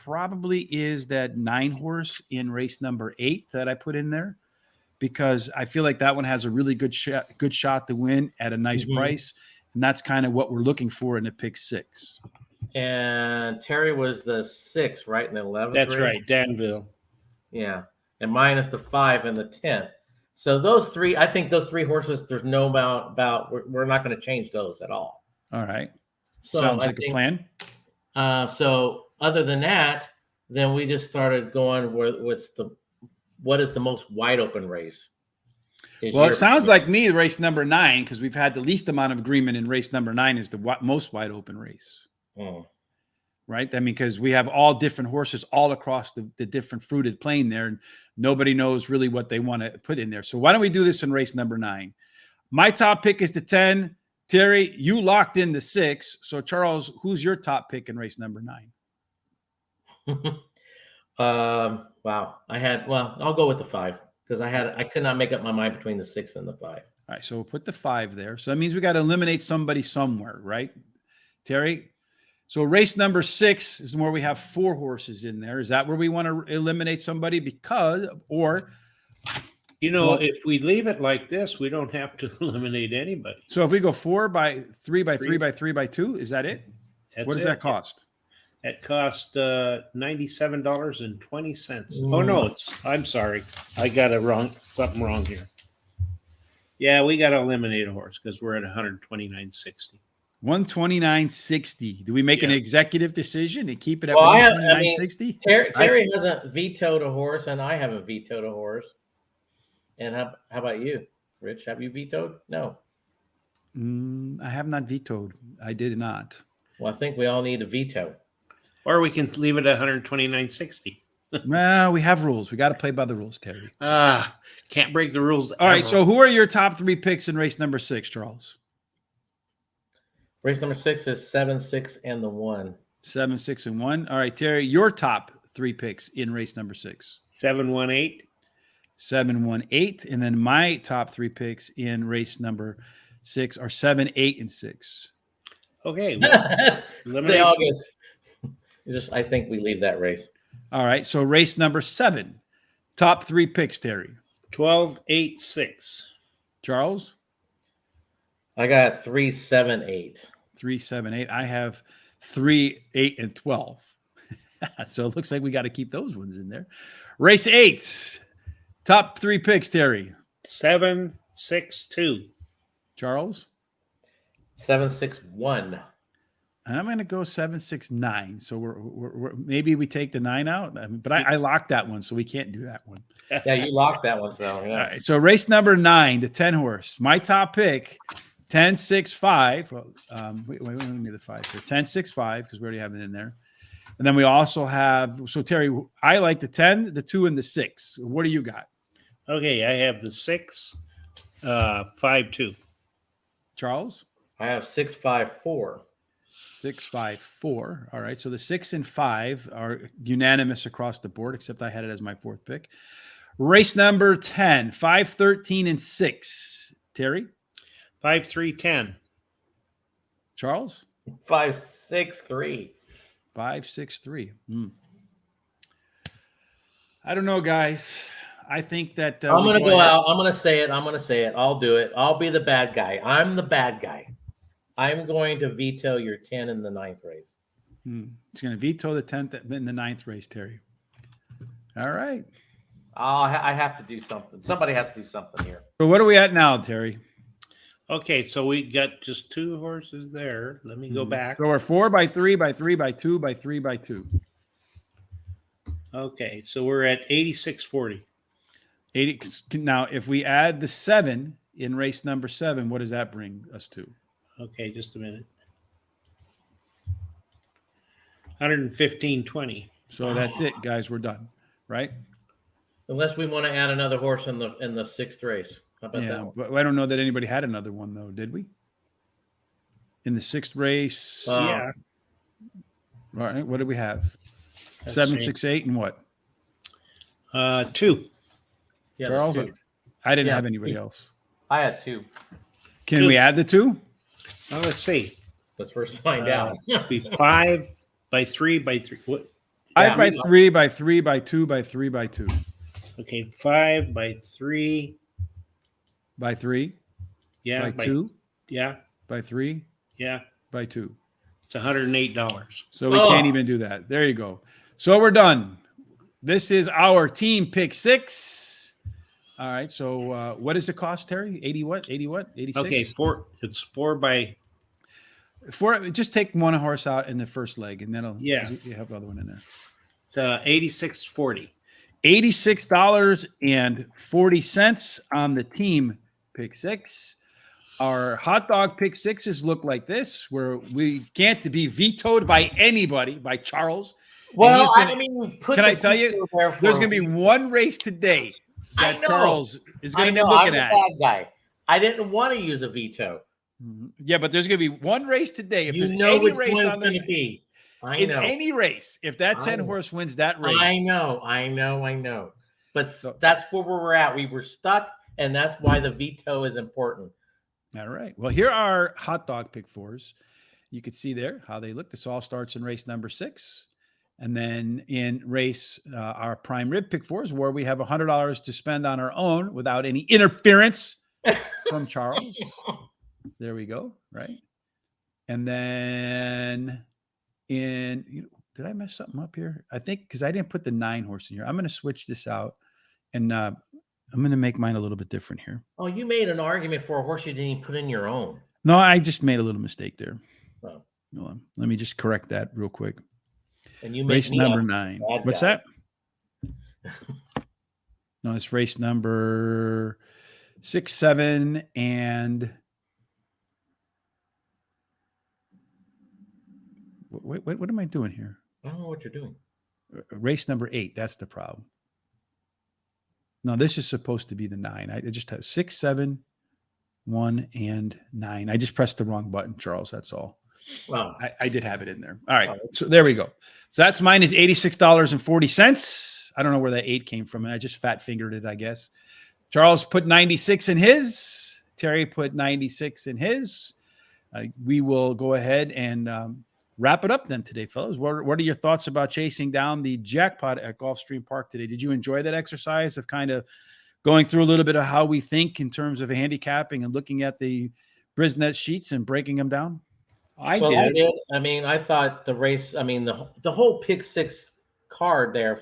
probably is that 9 horse in race number 8 that I put in there, because I feel like that one has a really good shot to win at a nice price. And that's kind of what we're looking for in the pick 6. And Terry was the 6, right? In the 11th. That's race? right, Danville. Yeah. And mine is the 5 and the 10th. So those three, I think those 3 horses, there's no about we're not going to change those at all. All right. So Sounds I like think, a plan. So other than that, then we just started going what is the most wide open race? Well, it sounds like me, race number 9, because we've had the least amount of agreement in race number 9 is the most wide open race. Right? I mean, because we have all different horses all across the different fruited plain there, and nobody knows really what they want to put in there. So why don't we do this in race number 9? My top pick is the 10. Terry, you locked in the 6. So Charles, who's your top pick in race number 9? Wow. I'll go with the 5 because I could not make up my mind between the 6 and the 5. All right, so we'll put the 5 there. So that means we got to eliminate somebody somewhere, right? Terry? So race number 6 is where we have 4 horses in there. Is that where we want to eliminate somebody? If we leave it like this, we don't have to eliminate anybody. So if we go 4 by 3 by 3 by 3 by 2, is that it? What does that cost? It cost $97.20. Oh no, I'm sorry. I got it wrong. Something wrong here. Yeah, we got to eliminate a horse because we're at 129.60. 129.60. Do we make an executive decision and keep it at 129.60? Terry hasn't vetoed a horse, and I haven't vetoed a horse. And how about you, Rich? Have you vetoed? No. I have not vetoed. I did not. Well, I think we all need a veto. Or we can leave it at 129.60. Well, we have rules. We got to play by the rules, Terry. Can't break the rules. All right. So who are your top 3 picks in race number 6, Charles? Race number 6 is 7, 6, and the 1. 7, 6, and 1. All right, Terry, your top 3 picks in race number 6. 7, 1, 8. 7, 1, 8. And then my top 3 picks in race number 6 are 7, 8, and 6. Okay. They all get. I think we leave that race. All right. So race number 7. Top 3 picks, Terry. 12, 8, 6. Charles? I got 3, 7, 8. 3, 7, 8. I have 3, 8, and 12. So it looks like we got to keep those ones in there. Race 8. Top 3 picks, Terry. 7, 6, 2. Charles? 7, 6, 1. And I'm going to go 7, 6, 9. So we're maybe we take the 9 out, but I locked that one, so we can't do that one. Yeah, you locked that one. So yeah. All right. So race number 9, the 10 horse. My top pick, 10, 6, 5. Well, wait, we need the 5 here. 10, 6, 5 because we already have it in there. And then we also have. So Terry, I like the 10, the 2, and the 6. What do you got? Okay, I have the 6, 5, 2. Charles? I have 6, 5, 4. 6, 5, 4. All right. So the 6 and 5 are unanimous across the board, except I had it as my 4th pick. Race number 10, 5, 13, and 6. Terry? 5, 3, 10. Charles? 5, 6, 3. 5, 6, 3. I don't know, guys. I think that I'm going to go out. I'm going to say it. I'll do it. I'll be the bad guy. I'm the bad guy. I'm going to veto your 10 in the 9th race. It's going to veto the 10th in the 9th race, Terry. All right. I have to do something. Somebody has to do something here. So what are we at now, Terry? Okay, so we got just 2 horses there. Let me go back. So we're 4 by 3 by 3 by 2 by 3 by 2. Okay, so we're at 86.40. 80. Now, if we add the 7 in race number 7, what does that bring us to? Okay, just a minute. 115.20. So that's it, guys. We're done, right? Unless we want to add another horse in the 6th race. How about that Yeah, one? but I don't know that anybody had another one though, did we? In the 6th race, Yeah. all right. What did we have? Let's 7, see. 6, 8, and what? 2. Yeah, Charles, there's 2. I didn't Yeah. have anybody else. I had 2. Can 2. we add the 2? Well, let's see. Let's first find out. Be 5 by 3 by 3. What? 5 Yeah. by 3 by 3 by 2 by 3 by 2 Okay, 5 by 3. by 3 Yeah. by 2 Yeah. by 3 Yeah. by 2. It's $108. So we can't even do that. There you go. So we're done. This is our team pick 6. All right. So what does it cost, Terry? 80 what? 80 what? 86? Okay, 4. It's 4 by. Just take one horse out in the first leg, and then Yeah. you have the other one in there. It's 86.40. $86.40 on the team pick 6. Our hot dog pick 6s look like this, where we can't be vetoed by anybody, by Charles. Well, he's gonna- I mean, put can the I tell you, veto there for There's a going to be reason. one race today I that know. Charles is I going to know. be I'm looking the at. bad guy. I didn't want to use a veto. Yeah, but there's going to be one race today. If You there's know any which race one's on going the to be. I in know. any race, if that 10 I know. horse wins that race, I know. But that's where we're at. We were stuck, and that's why the veto is important. all right. Well, here are hot dog pick 4s. You can see there how they look. This all starts in race number 6. And then in race, our prime rib pick 4s, where we have $100 to spend on our own without any interference from Charles. There we go. Right. And then did I mess something up here? I think because I didn't put the 9 horse in here. I'm going to switch this out, and I'm going to make mine a little bit different here. Oh, you made an argument for a horse you didn't even put in your own. No, I just made a little mistake there. Oh. Hold on. Let me just correct that real quick. And you make Race me number a 9. bad What's guy. that? No, it's race number 6, 7, and what am I doing here? I don't know what you're doing. Race number 8. That's the problem. No, this is supposed to be the 9. I just have 6, 7, 1, and 9. I just pressed the wrong button, Charles. That's all. Oh. I did have it in there. All right. So there we go. So that's mine is $86.40. I don't know where that 8 came from. I just fat fingered it, I guess. Charles put 96 in his. Terry put 96 in his. We will go ahead and wrap it up then today, fellas. What are your thoughts about chasing down the jackpot at Gulfstream Park today? Did you enjoy that exercise of kind of going through a little bit of how we think in terms of handicapping and looking at the Brisnet sheets and breaking them down? I Well, did. I did. I mean, I thought the race. I mean, the whole pick 6 card there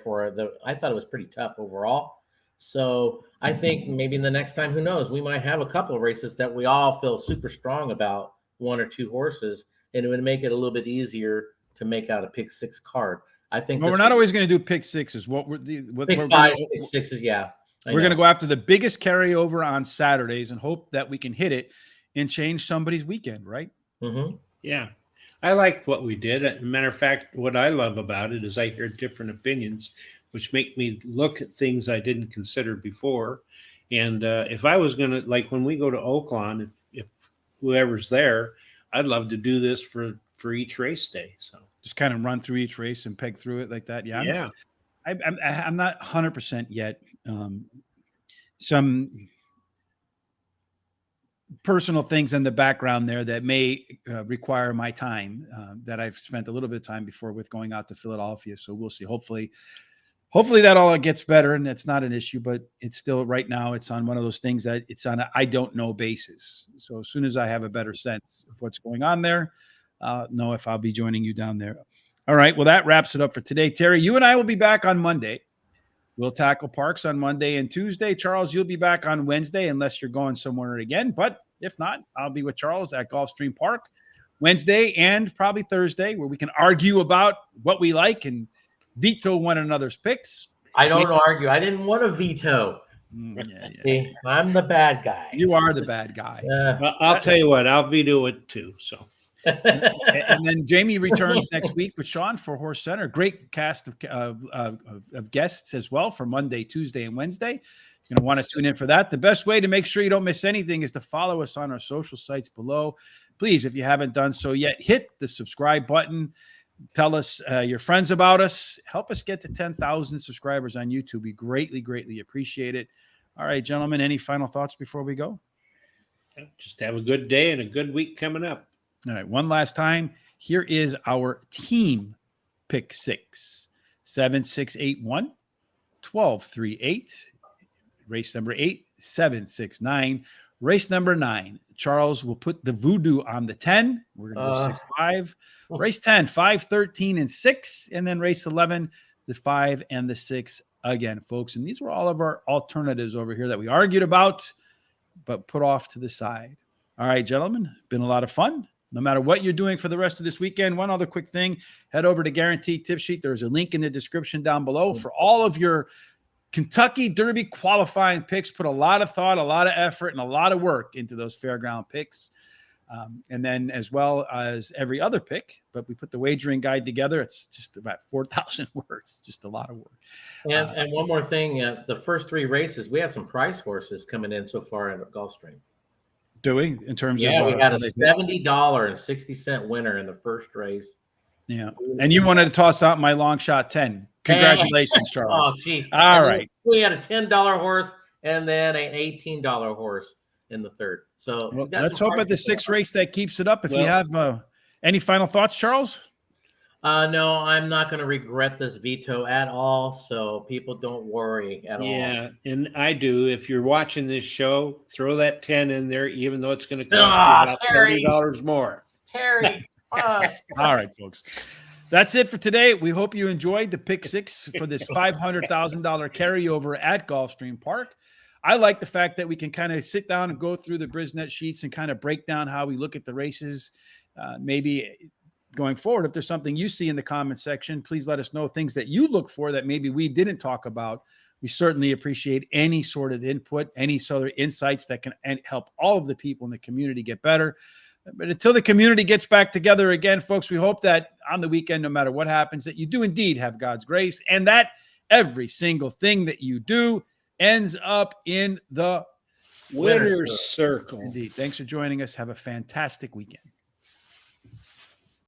I thought it was pretty tough overall. So I think maybe the next time, who knows, we might have a couple of races that we all feel super strong about, 1 or 2 horses, and it would make it a little bit easier to make out a pick 6 card. I think. Well, we're not always going to do pick 6s. What we're the what pick we're 5, gonna, pick 6s. Yeah, we're going to go after the biggest carryover on Saturdays and hope that we can hit it and change somebody's weekend, right? Mm-hmm. Yeah. I liked what we did. As a matter of fact, what I love about it is I hear different opinions, which make me look at things I didn't consider before. And if I was going to, like when we go to Oakland, if whoever's there, I'd love to do this for each race day. So just kind of run through each race and peg through it like that. Yeah. I'm not 100% yet. Some personal things in the background there that may require my time that I've spent a little bit of time before with going out to Philadelphia. So we'll see. Hopefully that all gets better and it's not an issue, but it's still right now it's on one of those things that it's on a I don't know basis. So as soon as I have a better sense of what's going on there, know if I'll be joining you down there. All right. Well, that wraps it up for today. Terry, you and I will be back on Monday. We'll tackle parks on Monday and Tuesday. Charles, you'll be back on Wednesday unless you're going somewhere again. But if not, I'll be with Charles at Gulfstream Park Wednesday and probably Thursday, where we can argue about what we like and veto one another's picks. I don't argue. I didn't want to veto. See, I'm the bad guy. You are the bad guy. I'll tell you what, I'll veto it too. So. And then Jamie returns next week with Sean for Horse Center. Great cast of guests as well for Monday, Tuesday, and Wednesday. You're going to want to tune in for that. The best way to make sure you don't miss anything is to follow us on our social sites below. Please, if you haven't done so yet, hit the subscribe button. Tell us your friends about us. Help us get to 10,000 subscribers on YouTube. We greatly, greatly appreciate it. All right, gentlemen, any final thoughts before we go? Just have a good day and a good week coming up. All right, one last time. Here is our team pick six: 7681, 1238. Race number 8, 769. Race number 9. Charles will put the voodoo on the 10. We're going to go 6-5. Race 10, 5, 13, and 6. And then race 11, the 5 and the 6 again, folks. And these were all of our alternatives over here that we argued about, but put off to the side. All right, gentlemen, been a lot of fun. No matter what you're doing for the rest of this weekend, one other quick thing, head over to Guaranteed Tip Sheet. There's a link in the description down below for all of your Kentucky Derby qualifying picks. Put a lot of thought, a lot of effort, and a lot of work into those fairground picks. And then as well as every other pick, but we put the wagering guide together. It's just about 4,000 words, just a lot of work. And one more thing, the first 3 races, we have some prize horses coming in so far at Gulfstream. Do we? In terms of we had a $70.60 winner in the first race. Yeah. And you wanted to toss out my long shot 10. Congratulations, Charles. Oh, geez. All right. We had a $10 horse and then an $18 horse in the third. So let's hope at the 6th race that keeps it up. If you have any final thoughts, Charles? No, I'm not going to regret this veto at all. So people don't worry at all. Yeah, and I do. If you're watching this show, throw that 10 in there, even though it's going to cost you about $30 more. Terry. All right, folks. That's it for today. We hope you enjoyed the pick 6 for this $500,000 carryover at Gulfstream Park. I like the fact that we can kind of sit down and go through the Brisnet sheets and kind of break down how we look at the races. Maybe going forward, if there's something you see in the comment section, please let us know things that you look for that maybe we didn't talk about. We certainly appreciate any sort of input, any sort of insights that can help all of the people in the community get better. But until the community gets back together again, folks, we hope that on the weekend, no matter what happens, that you do indeed have God's grace and that every single thing that you do ends up in the winner's circle. Indeed. Thanks for joining us. Have a fantastic weekend.